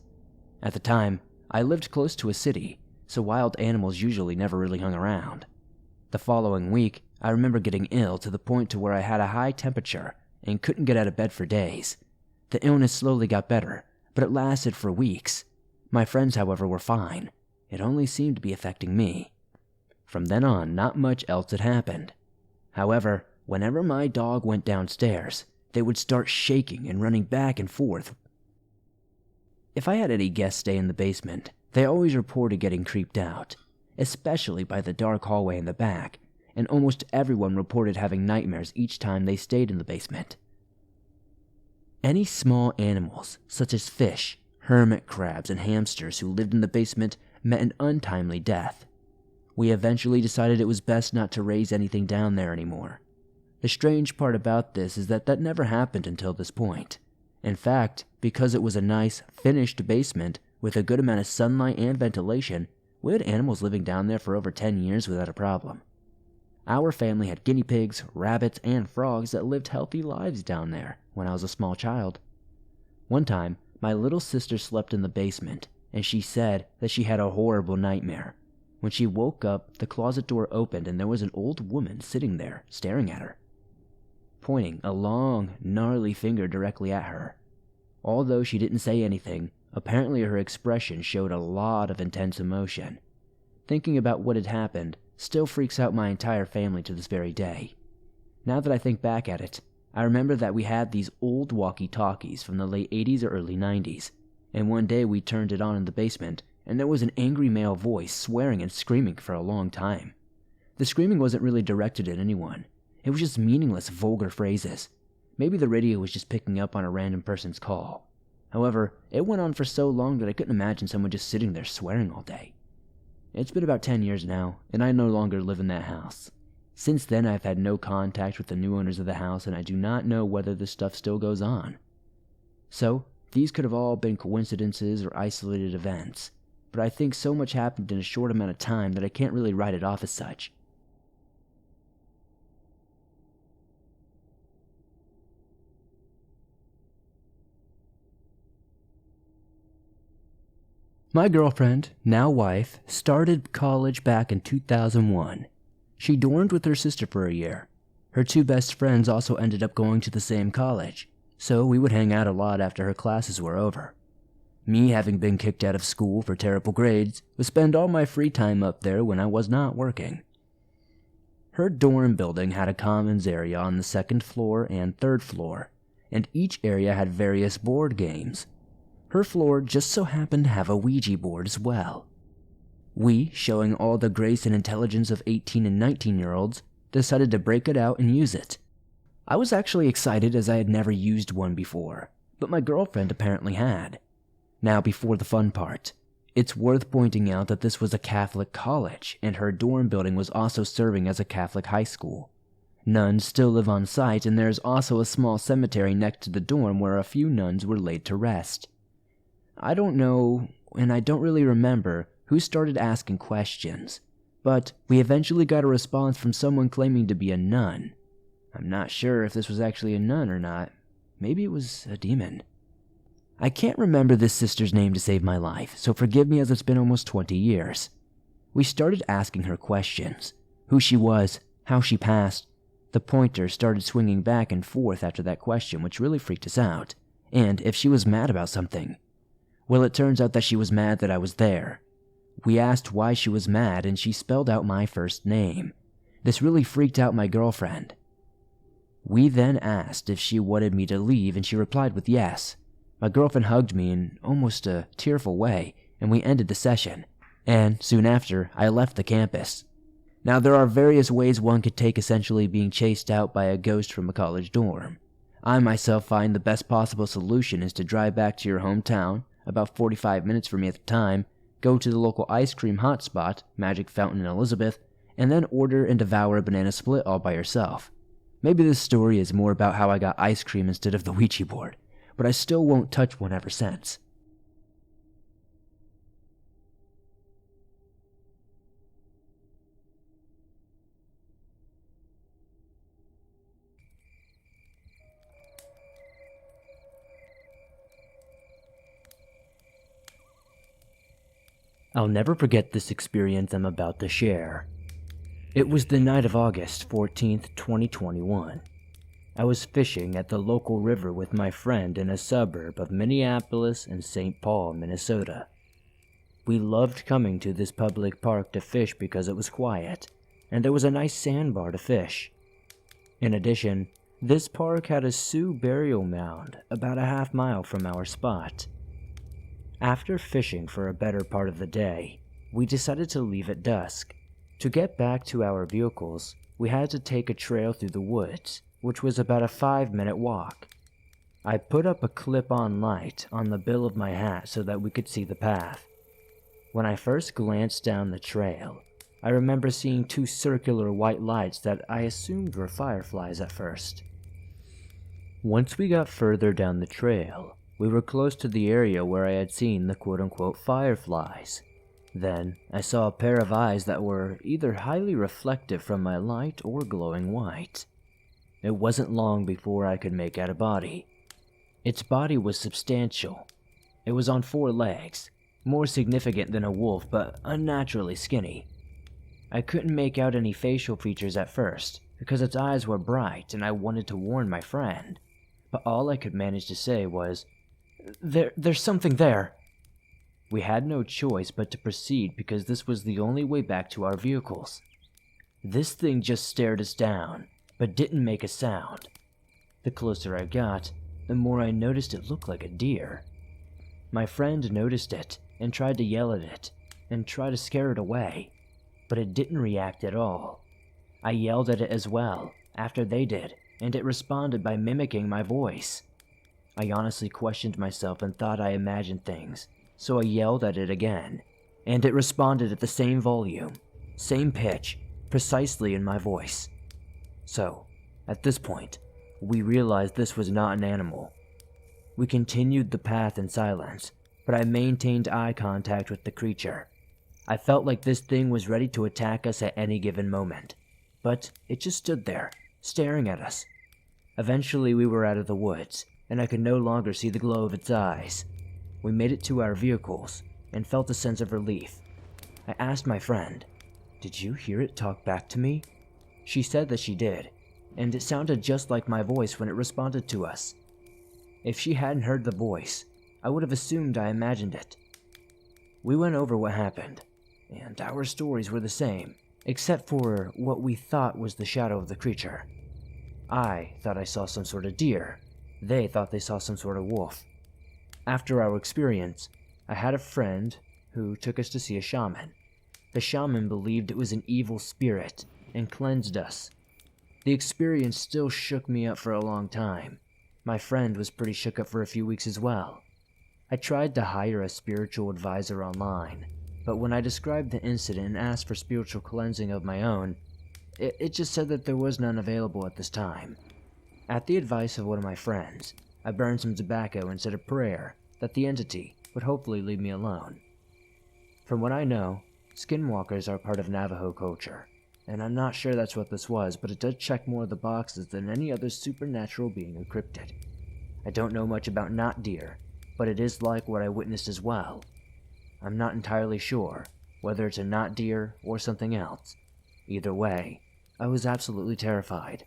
At the time, I lived close to a city, so wild animals usually never really hung around. The following week, I remember getting ill to the point to where I had a high temperature and couldn't get out of bed for days. The illness slowly got better, but it lasted for weeks. My friends, however, were fine. It only seemed to be affecting me. From then on, not much else had happened. However, whenever my dog went downstairs, they would start shaking and running back and forth. If I had any guests stay in the basement, they always reported getting creeped out, especially by the dark hallway in the back, and almost everyone reported having nightmares each time they stayed in the basement. Any small animals, such as fish, hermit crabs, and hamsters who lived in the basement met an untimely death. We eventually decided it was best not to raise anything down there anymore. The strange part about this is that never happened until this point. In fact, because it was a nice, finished basement with a good amount of sunlight and ventilation, we had animals living down there for over 10 years without a problem. Our family had guinea pigs, rabbits, and frogs that lived healthy lives down there when I was a small child. One time, my little sister slept in the basement, and she said that she had a horrible nightmare. When she woke up, the closet door opened and there was an old woman sitting there, staring at her, pointing a long, gnarly finger directly at her. Although she didn't say anything, apparently her expression showed a lot of intense emotion. Thinking about what had happened still freaks out my entire family to this very day. Now that I think back at it, I remember that we had these old walkie-talkies from the late 80s or early 90s, and one day we turned it on in the basement, and there was an angry male voice swearing and screaming for a long time. The screaming wasn't really directed at anyone. It was just meaningless, vulgar phrases. Maybe the radio was just picking up on a random person's call. However, it went on for so long that I couldn't imagine someone just sitting there swearing all day. It's been about 10 years now, and I no longer live in that house. Since then, I've had no contact with the new owners of the house, and I do not know whether this stuff still goes on. So, these could have all been coincidences or isolated events, but I think so much happened in a short amount of time that I can't really write it off as such. My girlfriend, now wife, started college back in 2001. She dormed with her sister for a year. Her two best friends also ended up going to the same college, so we would hang out a lot after her classes were over. Me, having been kicked out of school for terrible grades, would spend all my free time up there when I was not working. Her dorm building had a commons area on the second floor and third floor, and each area had various board games. Her floor just so happened to have a Ouija board as well. We, showing all the grace and intelligence of 18 and 19-year-olds, decided to break it out and use it. I was actually excited as I had never used one before, but my girlfriend apparently had. Now before the fun part, it's worth pointing out that this was a Catholic college, and her dorm building was also serving as a Catholic high school. Nuns still live on site, and there is also a small cemetery next to the dorm where a few nuns were laid to rest. I don't know, and I don't really remember, who started asking questions, but we eventually got a response from someone claiming to be a nun. I'm not sure if this was actually a nun or not. Maybe it was a demon. I can't remember this sister's name to save my life, so forgive me as it's been almost 20 years. We started asking her questions. Who she was, how she passed. The pointer started swinging back and forth after that question, which really freaked us out. And if she was mad about something. Well, it turns out that she was mad that I was there. We asked why she was mad, and she spelled out my first name. This really freaked out my girlfriend. We then asked if she wanted me to leave, and she replied with yes. My girlfriend hugged me in almost a tearful way, and we ended the session. And soon after, I left the campus. Now, there are various ways one could take essentially being chased out by a ghost from a college dorm. I myself find the best possible solution is to drive back to your hometown, about 45 minutes from me at the time, go to the local ice cream hotspot, Magic Fountain in Elizabeth, and then order and devour a banana split all by yourself. Maybe this story is more about how I got ice cream instead of the Ouija board, but I still won't touch one ever since. I'll never forget this experience I'm about to share. It was the night of August 14th, 2021. I was fishing at the local river with my friend in a suburb of Minneapolis and St. Paul, Minnesota. We loved coming to this public park to fish because it was quiet, and there was a nice sandbar to fish. In addition, this park had a Sioux burial mound about a half-mile from our spot. After fishing for a better part of the day, we decided to leave at dusk. To get back to our vehicles, we had to take a trail through the woods, which was about a 5-minute walk. I put up a clip-on light on the bill of my hat so that we could see the path. When I first glanced down the trail, I remember seeing 2 circular white lights that I assumed were fireflies at first. Once we got further down the trail, we were close to the area where I had seen the quote-unquote fireflies. Then, I saw a pair of eyes that were either highly reflective from my light or glowing white. It wasn't long before I could make out a body. Its body was substantial. It was on 4 legs, more significant than a wolf but unnaturally skinny. I couldn't make out any facial features at first because its eyes were bright and I wanted to warn my friend, but all I could manage to say was, There's something there." We had no choice but to proceed because this was the only way back to our vehicles. This thing just stared us down, but didn't make a sound. The closer I got, the more I noticed it looked like a deer. My friend noticed it and tried to yell at it and try to scare it away, but it didn't react at all. I yelled at it as well after they did, and it responded by mimicking my voice. I honestly questioned myself and thought I imagined things, so I yelled at it again, and it responded at the same volume, same pitch, precisely in my voice. So, at this point, we realized this was not an animal. We continued the path in silence, but I maintained eye contact with the creature. I felt like this thing was ready to attack us at any given moment, but it just stood there, staring at us. Eventually we were out of the woods, and I could no longer see the glow of its eyes. We made it to our vehicles, and felt a sense of relief. I asked my friend, "Did you hear it talk back to me?" She said that she did, and it sounded just like my voice when it responded to us. If she hadn't heard the voice, I would have assumed I imagined it. We went over what happened, and our stories were the same, except for what we thought was the shadow of the creature. I thought I saw some sort of deer. They thought they saw some sort of wolf. After our experience, I had a friend who took us to see a shaman. The shaman believed it was an evil spirit and cleansed us. The experience still shook me up for a long time. My friend was pretty shook up for a few weeks as well. I tried to hire a spiritual advisor online, but when I described the incident and asked for spiritual cleansing of my own, it just said that there was none available at this time. At the advice of one of my friends, I burned some tobacco and said a prayer that the entity would hopefully leave me alone. From what I know, skinwalkers are part of Navajo culture, and I'm not sure that's what this was, but it does check more of the boxes than any other supernatural being or cryptid. I don't know much about not deer, but it is like what I witnessed as well. I'm not entirely sure whether it's a not deer or something else. Either way, I was absolutely terrified.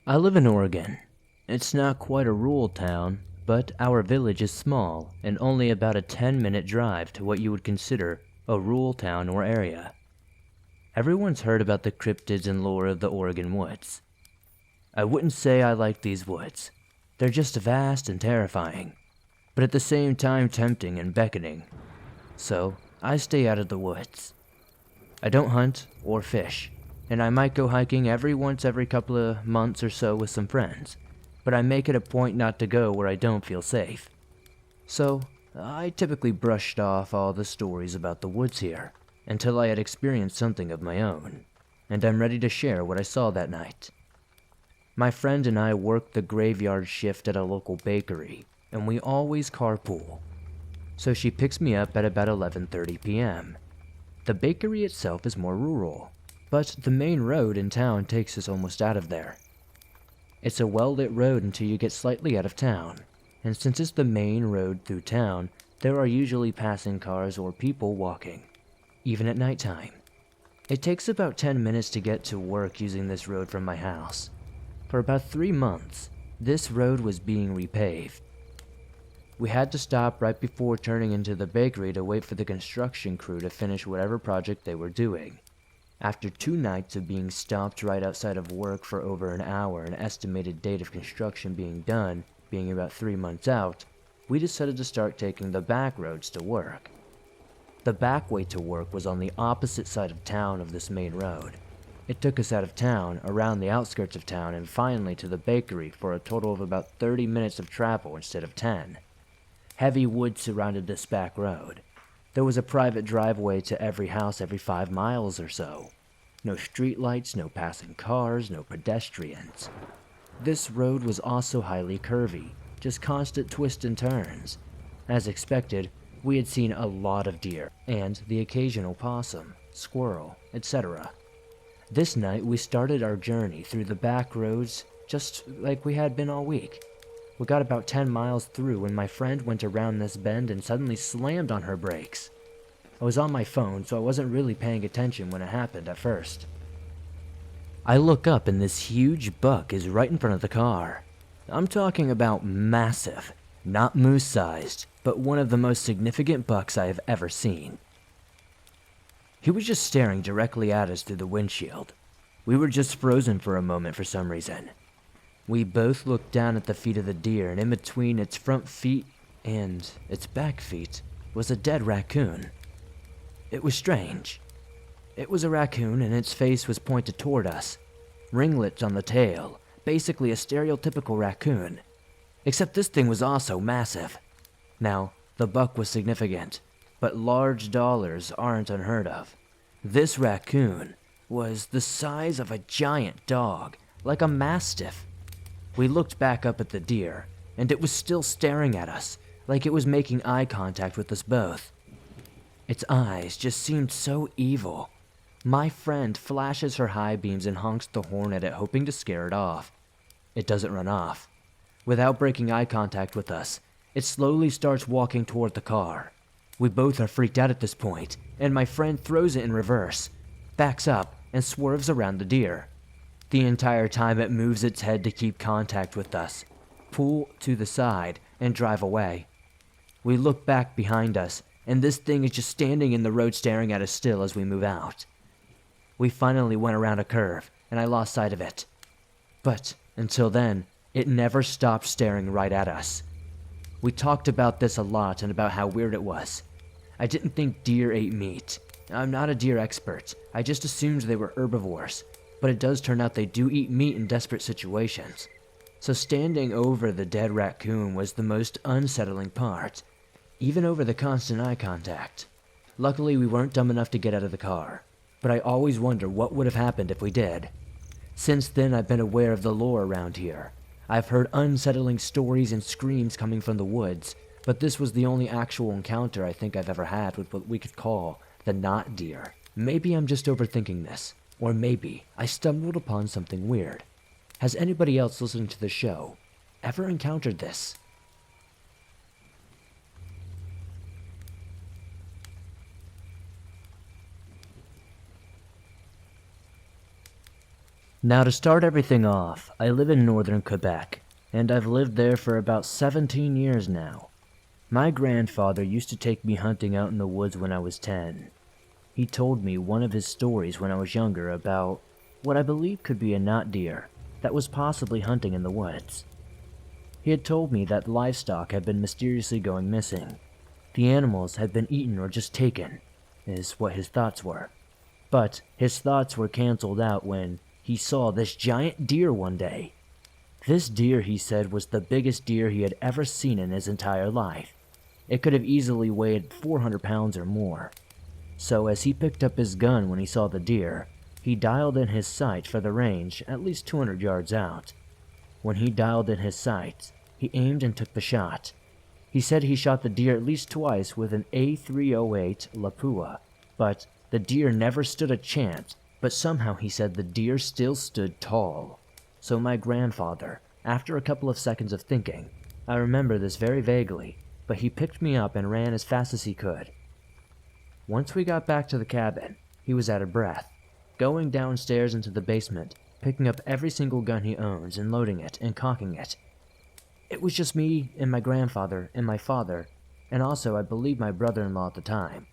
I live in Oregon. It's not quite a rural town, but our village is small and only about a 10-minute drive to what you would consider a rural town or area. Everyone's heard about the cryptids and lore of the Oregon woods. I wouldn't say I like these woods. They're just vast and terrifying, but at the same time tempting and beckoning. So, I stay out of the woods. I don't hunt or fish, and I might go hiking every couple of months or so with some friends, but I make it a point not to go where I don't feel safe. So, I typically brushed off all the stories about the woods here until I had experienced something of my own, and I'm ready to share what I saw that night. My friend and I worked the graveyard shift at a local bakery, and we always carpool. So she picks me up at about 11:30 p.m. The bakery itself is more rural, but the main road in town takes us almost out of there. It's a well-lit road until you get slightly out of town, and since it's the main road through town, there are usually passing cars or people walking, even at nighttime. It takes about 10 minutes to get to work using this road from my house. For about 3 months, this road was being repaved. We had to stop right before turning into the bakery to wait for the construction crew to finish whatever project they were doing. After 2 nights of being stopped right outside of work for over an hour and estimated date of construction being done being about 3 months out, we decided to start taking the back roads to work. The back way to work was on the opposite side of town of this main road. It took us out of town, around the outskirts of town, and finally to the bakery for a total of about 30 minutes of travel instead of 10. Heavy woods surrounded this back road. There was a private driveway to every house every 5 miles or so. No streetlights, no passing cars, no pedestrians. This road was also highly curvy, just constant twists and turns. As expected, we had seen a lot of deer, and the occasional possum, squirrel, etc. This night we started our journey through the back roads just like we had been all week. We got about 10 miles through when my friend went around this bend and suddenly slammed on her brakes. I was on my phone, so I wasn't really paying attention when it happened at first. I look up and this huge buck is right in front of the car. I'm talking about massive, not moose-sized, but one of the most significant bucks I have ever seen. He was just staring directly at us through the windshield. We were just frozen for a moment for some reason. We both looked down at the feet of the deer, and in between its front feet and its back feet was a dead raccoon. It was strange. It was a raccoon and its face was pointed toward us. Ringlets on the tail, basically a stereotypical raccoon. Except this thing was also massive. Now, the buck was significant, but large dollars aren't unheard of. This raccoon was the size of a giant dog, like a mastiff. We looked back up at the deer, and it was still staring at us, like it was making eye contact with us both. Its eyes just seemed so evil. My friend flashes her high beams and honks the horn at it, hoping to scare it off. It doesn't run off. Without breaking eye contact with us, it slowly starts walking toward the car. We both are freaked out at this point, and my friend throws it in reverse, backs up, and swerves around the deer. The entire time it moves its head to keep contact with us, pull to the side, and drive away. We look back behind us, and this thing is just standing in the road staring at us still as we move out. We finally went around a curve, and I lost sight of it. But until then, it never stopped staring right at us. We talked about this a lot and about how weird it was. I didn't think deer ate meat. I'm not a deer expert. I just assumed they were herbivores. But it does turn out they do eat meat in desperate situations. So standing over the dead raccoon was the most unsettling part, even over the constant eye contact. Luckily, we weren't dumb enough to get out of the car, but I always wonder what would have happened if we did. Since then, I've been aware of the lore around here. I've heard unsettling stories and screams coming from the woods, but this was the only actual encounter I think I've ever had with what we could call the not deer. Maybe I'm just overthinking this, or maybe I stumbled upon something weird. Has anybody else listening to the show ever encountered this? Now to start everything off, I live in northern Quebec. and I've lived there for about 17 years now. My grandfather used to take me hunting out in the woods when I was 10. He told me one of his stories when I was younger about what I believe could be a knot deer that was possibly hunting in the woods. He had told me that livestock had been mysteriously going missing. The animals had been eaten or just taken, is what his thoughts were. But his thoughts were canceled out when he saw this giant deer one day. This deer, he said, was the biggest deer he had ever seen in his entire life. It could have easily weighed 400 pounds or more. So as he picked up his gun when he saw the deer, he dialed in his sight for the range at least 200 yards out. When he dialed in his sights, he aimed and took the shot. He said he shot the deer at least twice with an A308 Lapua, but the deer never stood a chance, but somehow he said the deer still stood tall. So my grandfather, after a couple of seconds of thinking, I remember this very vaguely, but he picked me up and ran as fast as he could. Once we got back to the cabin, he was out of breath, going downstairs into the basement, picking up every single gun he owns and loading it and cocking it. It was just me and my grandfather and my father, and also I believe my brother-in-law at the time.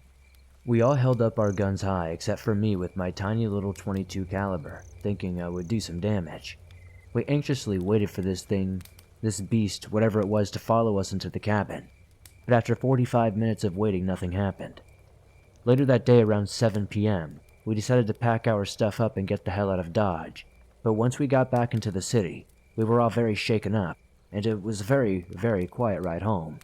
We all held up our guns high except for me with my tiny little .22 caliber, thinking I would do some damage. We anxiously waited for this beast, whatever it was, to follow us into the cabin. But after 45 minutes of waiting, nothing happened. Later that day around 7 p.m., we decided to pack our stuff up and get the hell out of Dodge. But once we got back into the city, we were all very shaken up, and it was a very, very quiet ride home.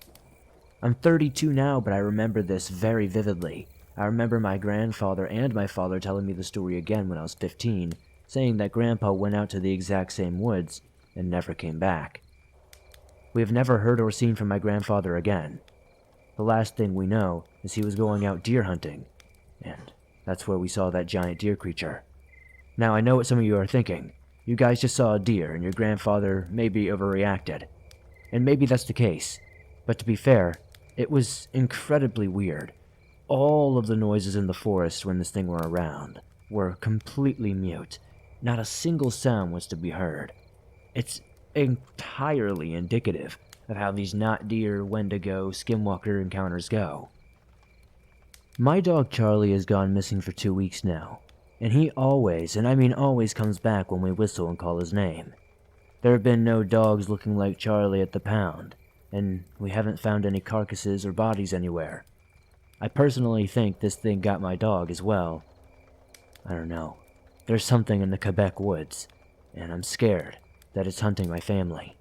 I'm 32 now, but I remember this very vividly. I remember my grandfather and my father telling me the story again when I was 15, saying that Grandpa went out to the exact same woods and never came back. We have never heard or seen from my grandfather again. The last thing we know is he was going out deer hunting, and that's where we saw that giant deer creature. Now I know what some of you are thinking. You guys just saw a deer and your grandfather maybe overreacted. And maybe that's the case. But to be fair, it was incredibly weird. All of the noises in the forest when this thing were around were completely mute. Not a single sound was to be heard. It's entirely indicative of how these not deer, wendigo, skinwalker encounters go. My dog Charlie has gone missing for 2 weeks now, and he always, and I mean always, comes back when we whistle and call his name. There have been no dogs looking like Charlie at the pound, and we haven't found any carcasses or bodies anywhere. I personally think this thing got my dog as well. I don't know. There's something in the Quebec woods, and I'm scared that it's hunting my family.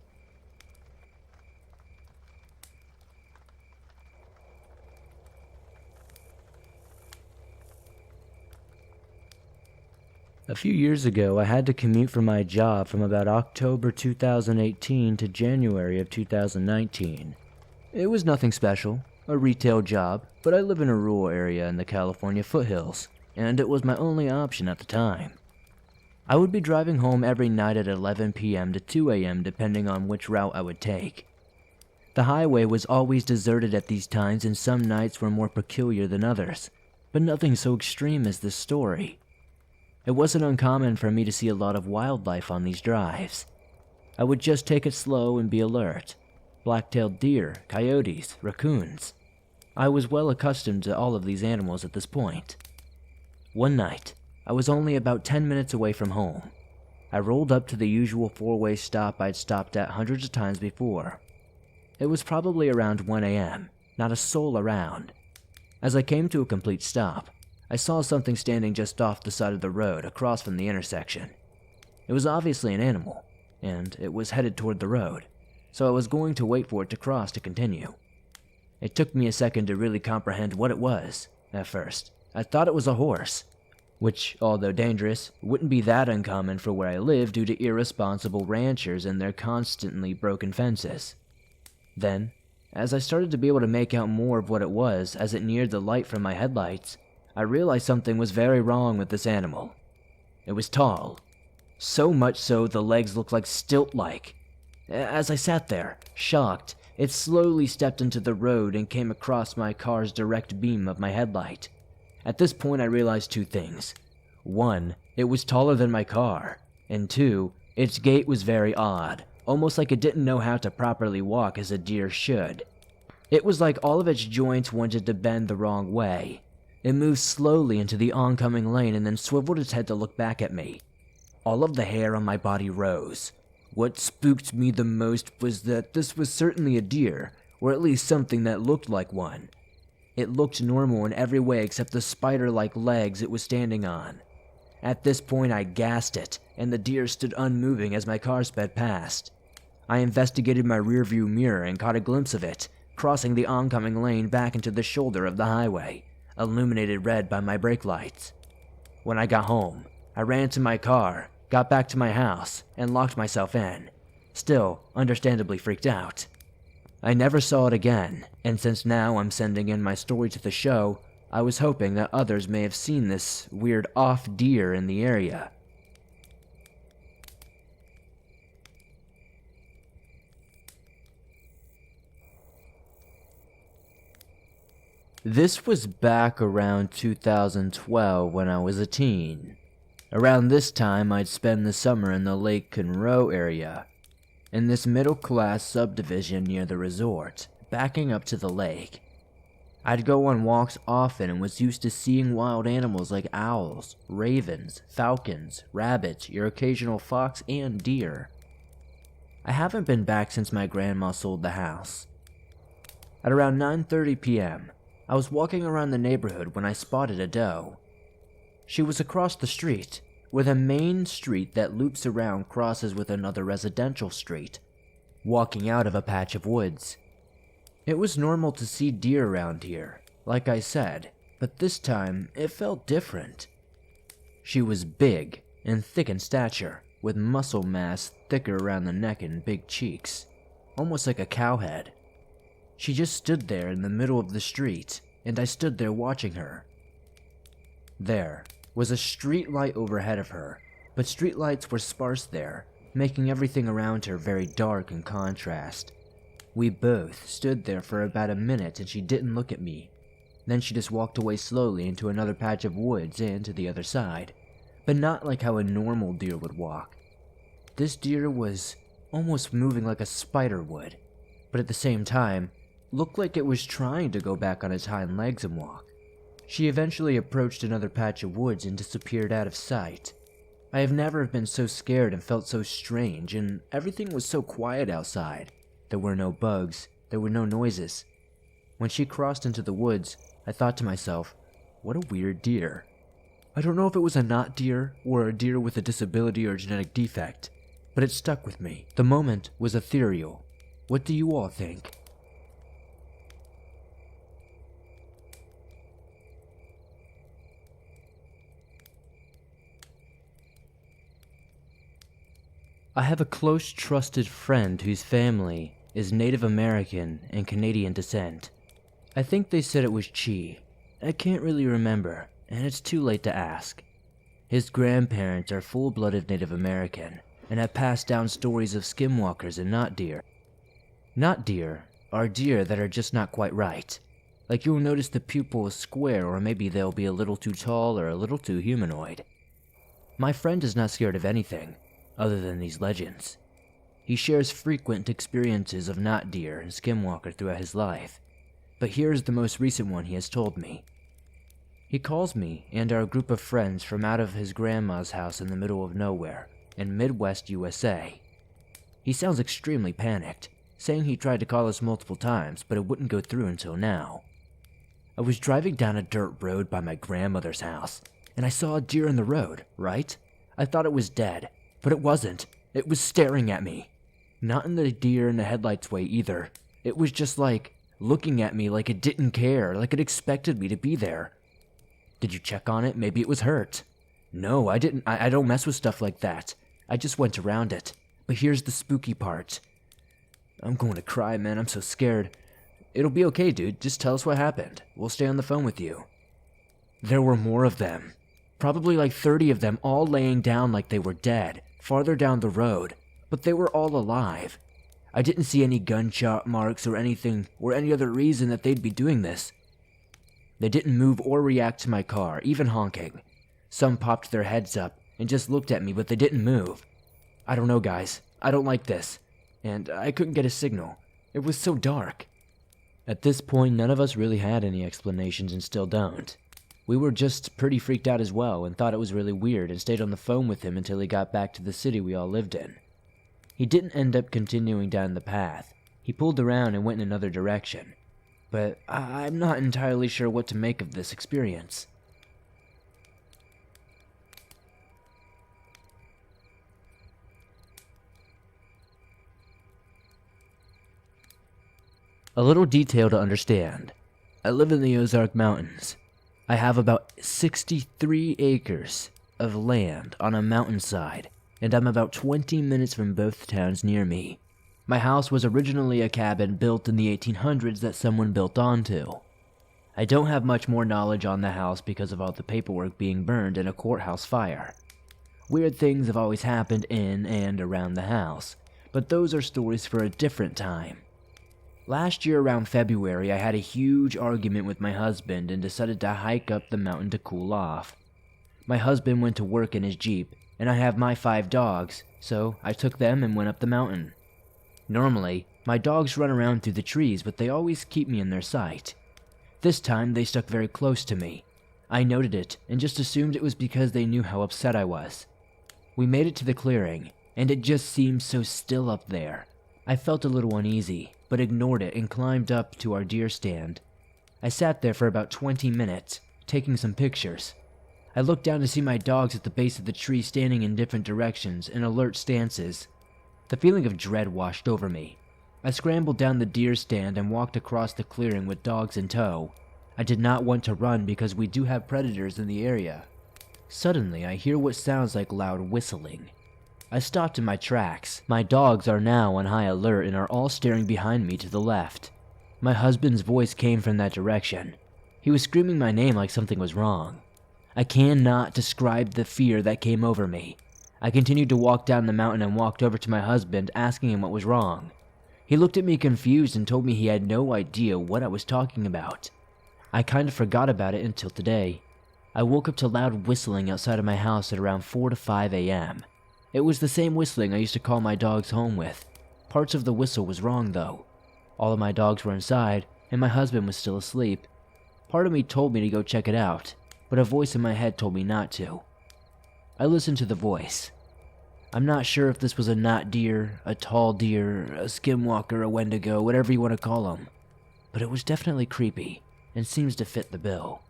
A few years ago, I had to commute for my job from about October 2018 to January of 2019. It was nothing special, a retail job, but I live in a rural area in the California foothills, and it was my only option at the time. I would be driving home every night at 11 p.m. to 2 a.m. depending on which route I would take. The highway was always deserted at these times, and some nights were more peculiar than others, but nothing so extreme as this story. It wasn't uncommon for me to see a lot of wildlife on these drives. I would just take it slow and be alert. Black-tailed deer, coyotes, raccoons. I was well accustomed to all of these animals at this point. One night, I was only about 10 minutes away from home. I rolled up to the usual four-way stop I'd stopped at hundreds of times before. It was probably around 1 a.m., not a soul around. As I came to a complete stop, I saw something standing just off the side of the road across from the intersection. It was obviously an animal, and it was headed toward the road, so I was going to wait for it to cross to continue. It took me a second to really comprehend what it was. At first, I thought it was a horse, which, although dangerous, wouldn't be that uncommon for where I live due to irresponsible ranchers and their constantly broken fences. Then, as I started to be able to make out more of what it was as it neared the light from my headlights, I realized something was very wrong with this animal. It was tall. So much so the legs looked like stilt-like. As I sat there, shocked, it slowly stepped into the road and came across my car's direct beam of my headlight. At this point I realized two things. One, it was taller than my car, and two, its gait was very odd, almost like it didn't know how to properly walk as a deer should. It was like all of its joints wanted to bend the wrong way. It moved slowly into the oncoming lane and then swiveled its head to look back at me. All of the hair on my body rose. What spooked me the most was that this was certainly a deer, or at least something that looked like one. It looked normal in every way except the spider-like legs it was standing on. At this point I gassed it, and the deer stood unmoving as my car sped past. I investigated my rearview mirror and caught a glimpse of it, crossing the oncoming lane back into the shoulder of the highway, illuminated red by my brake lights. When I got home, I ran to my car, got back to my house, and locked myself in, still understandably freaked out. I never saw it again, and since now I'm sending in my story to the show, I was hoping that others may have seen this weird off deer in the area. This was back around 2012 when I was a teen. Around this time, I'd spend the summer in the Lake Conroe area, in this middle-class subdivision near the resort, backing up to the lake. I'd go on walks often and was used to seeing wild animals like owls, ravens, falcons, rabbits, your occasional fox, and deer. I haven't been back since my grandma sold the house. At around 9:30 p.m., I was walking around the neighborhood when I spotted a doe. She was across the street, where the main street that loops around crosses with another residential street, walking out of a patch of woods. It was normal to see deer around here, like I said, but this time it felt different. She was big and thick in stature, with muscle mass thicker around the neck and big cheeks, almost like a cowhead. She just stood there in the middle of the street, and I stood there watching her. There was a street light overhead of her, but street lights were sparse there, making everything around her very dark in contrast. We both stood there for about a minute and she didn't look at me. Then she just walked away slowly into another patch of woods and to the other side, but not like how a normal deer would walk. This deer was almost moving like a spider would, but at the same time, looked like it was trying to go back on its hind legs and walk. She eventually approached another patch of woods and disappeared out of sight. I have never been so scared and felt so strange, and everything was so quiet outside. There were no bugs, there were no noises. When she crossed into the woods, I thought to myself, what a weird deer. I don't know if it was a not deer or a deer with a disability or genetic defect, but it stuck with me. The moment was ethereal. What do you all think? I have a close, trusted friend whose family is Native American and Canadian descent. I think they said it was Chi. I can't really remember, and it's too late to ask. His grandparents are full-blooded Native American and have passed down stories of skinwalkers and not deer. Not deer are deer that are just not quite right. Like you'll notice the pupil is square, or maybe they'll be a little too tall or a little too humanoid. My friend is not scared of anything other than these legends. He shares frequent experiences of not deer and skinwalker throughout his life, but here is the most recent one he has told me. He calls me and our group of friends from out of his grandma's house in the middle of nowhere, in Midwest USA. He sounds extremely panicked, saying he tried to call us multiple times, but it wouldn't go through until now. I was driving down a dirt road by my grandmother's house, and I saw a deer in the road, right? I thought it was dead, but it wasn't. It was staring at me. Not in the deer in the headlights way either. It was just like, looking at me like it didn't care, like it expected me to be there. Did you check on it? Maybe it was hurt. No, I didn't. I don't mess with stuff like that. I just went around it. But here's the spooky part. I'm going to cry, man. I'm so scared. It'll be okay, dude. Just tell us what happened. We'll stay on the phone with you. There were more of them. Probably like 30 of them, all laying down like they were dead, farther down the road, but they were all alive. I didn't see any gunshot marks or anything, or any other reason that they'd be doing this. They didn't move or react to my car, even honking. Some popped their heads up and just looked at me, but they didn't move. I don't know, guys. I don't like this. and I couldn't get a signal. It was so dark. At this point, none of us really had any explanations and still don't. We were just pretty freaked out as well and thought it was really weird and stayed on the phone with him until he got back to the city we all lived in. He didn't end up continuing down the path. He pulled around and went in another direction. But I'm not entirely sure what to make of this experience. A little detail to understand. I live in the Ozark Mountains. I have about 63 acres of land on a mountainside, and I'm about 20 minutes from both towns near me. My house was originally a cabin built in the 1800s that someone built onto. I don't have much more knowledge on the house because of all the paperwork being burned in a courthouse fire. Weird things have always happened in and around the house, but those are stories for a different time. Last year around February, I had a huge argument with my husband and decided to hike up the mountain to cool off. My husband went to work in his Jeep, and I have my 5 dogs, so I took them and went up the mountain. Normally, my dogs run around through the trees, but they always keep me in their sight. This time, they stuck very close to me. I noted it and just assumed it was because they knew how upset I was. We made it to the clearing, and it just seemed so still up there. I felt a little uneasy, but ignored it and climbed up to our deer stand. I sat there for about 20 minutes, taking some pictures. I looked down to see my dogs at the base of the tree standing in different directions in alert stances. The feeling of dread washed over me. I scrambled down the deer stand and walked across the clearing with dogs in tow. I did not want to run because we do have predators in the area. Suddenly, I hear what sounds like loud whistling. I stopped in my tracks. My dogs are now on high alert and are all staring behind me to the left. My husband's voice came from that direction. He was screaming my name like something was wrong. I cannot describe the fear that came over me. I continued to walk down the mountain and walked over to my husband, asking him what was wrong. He looked at me confused and told me he had no idea what I was talking about. I kind of forgot about it until today. I woke up to loud whistling outside of my house at around 4 to 5 a.m. It was the same whistling I used to call my dogs home with. Parts of the whistle was wrong though. All of my dogs were inside, and my husband was still asleep. Part of me told me to go check it out, but a voice in my head told me not to. I listened to the voice. I'm not sure if this was a knot deer, a tall deer, a skinwalker, a wendigo, whatever you want to call them, but it was definitely creepy, and seems to fit the bill.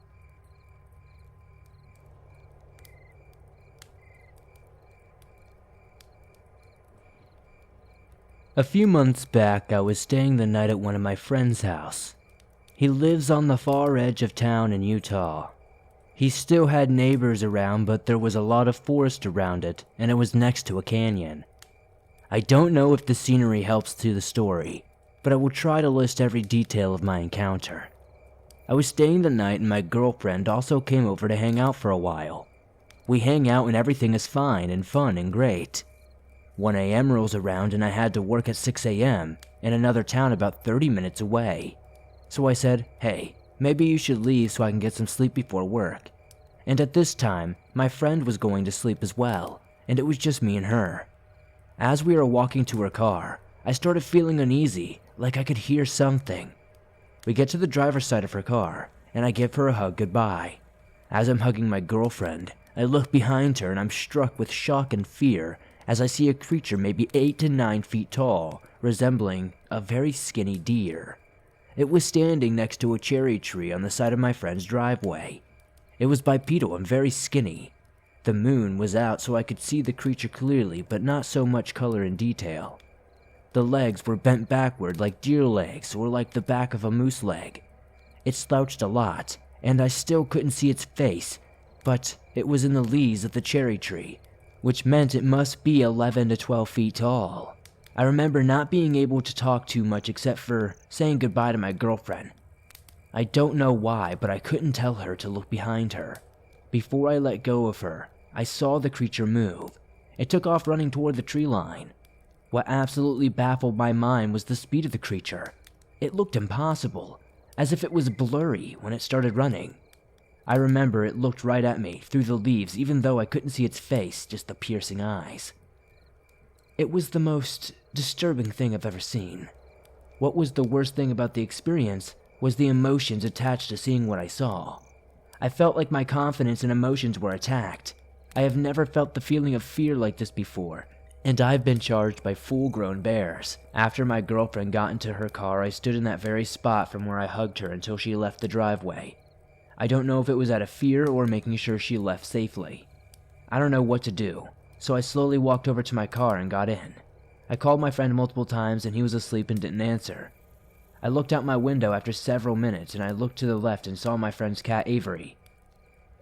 A few months back, I was staying the night at one of my friend's house. He lives on the far edge of town in Utah. He still had neighbors around, but there was a lot of forest around it, and it was next to a canyon. I don't know if the scenery helps to the story, but I will try to list every detail of my encounter. I was staying the night and my girlfriend also came over to hang out for a while. We hang out and everything is fine and fun and great. 1 a.m. rolls around and I had to work at 6 a.m. in another town about 30 minutes away. So I said, hey, maybe you should leave so I can get some sleep before work. And at this time, my friend was going to sleep as well, and it was just me and her. As we were walking to her car, I started feeling uneasy, like I could hear something. We get to the driver's side of her car, and I give her a hug goodbye. As I'm hugging my girlfriend, I look behind her and I'm struck with shock and fear as I see a creature maybe 8 to 9 feet tall, resembling a very skinny deer. It was standing next to a cherry tree on the side of my friend's driveway. It was bipedal and very skinny. The moon was out so I could see the creature clearly, but not so much color and detail. The legs were bent backward like deer legs or like the back of a moose leg. It slouched a lot, and I still couldn't see its face, but it was in the leaves of the cherry tree, which meant it must be 11 to 12 feet tall. I remember not being able to talk too much except for saying goodbye to my girlfriend. I don't know why, but I couldn't tell her to look behind her. Before I let go of her, I saw the creature move. It took off running toward the tree line. What absolutely baffled my mind was the speed of the creature. It looked impossible, as if it was blurry when it started running. I remember it looked right at me through the leaves even though I couldn't see its face, just the piercing eyes. It was the most disturbing thing I've ever seen. What was the worst thing about the experience was the emotions attached to seeing what I saw. I felt like my confidence and emotions were attacked. I have never felt the feeling of fear like this before, and I've been charged by full-grown bears. After my girlfriend got into her car, I stood in that very spot from where I hugged her until she left the driveway. I don't know if it was out of fear or making sure she left safely. I don't know what to do, so I slowly walked over to my car and got in. I called my friend multiple times and he was asleep and didn't answer. I looked out my window after several minutes and I looked to the left and saw my friend's cat Avery.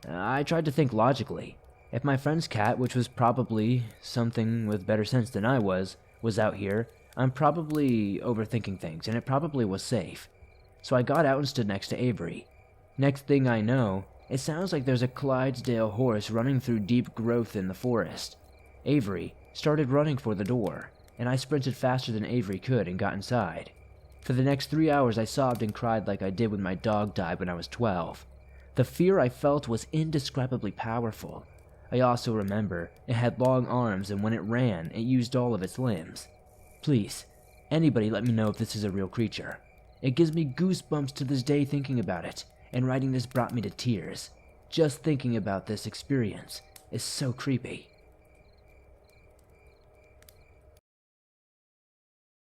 I tried to think logically. If my friend's cat, which was probably something with better sense than I was out here, I'm probably overthinking things and it probably was safe. So I got out and stood next to Avery. Next thing I know, it sounds like there's a Clydesdale horse running through deep growth in the forest. Avery started running for the door, and I sprinted faster than Avery could and got inside. For the next 3 hours I sobbed and cried like I did when my dog died when I was 12. The fear I felt was indescribably powerful. I also remember it had long arms and when it ran, it used all of its limbs. Please, anybody let me know if this is a real creature. It gives me goosebumps to this day thinking about it, and writing this brought me to tears. Just thinking about this experience is so creepy.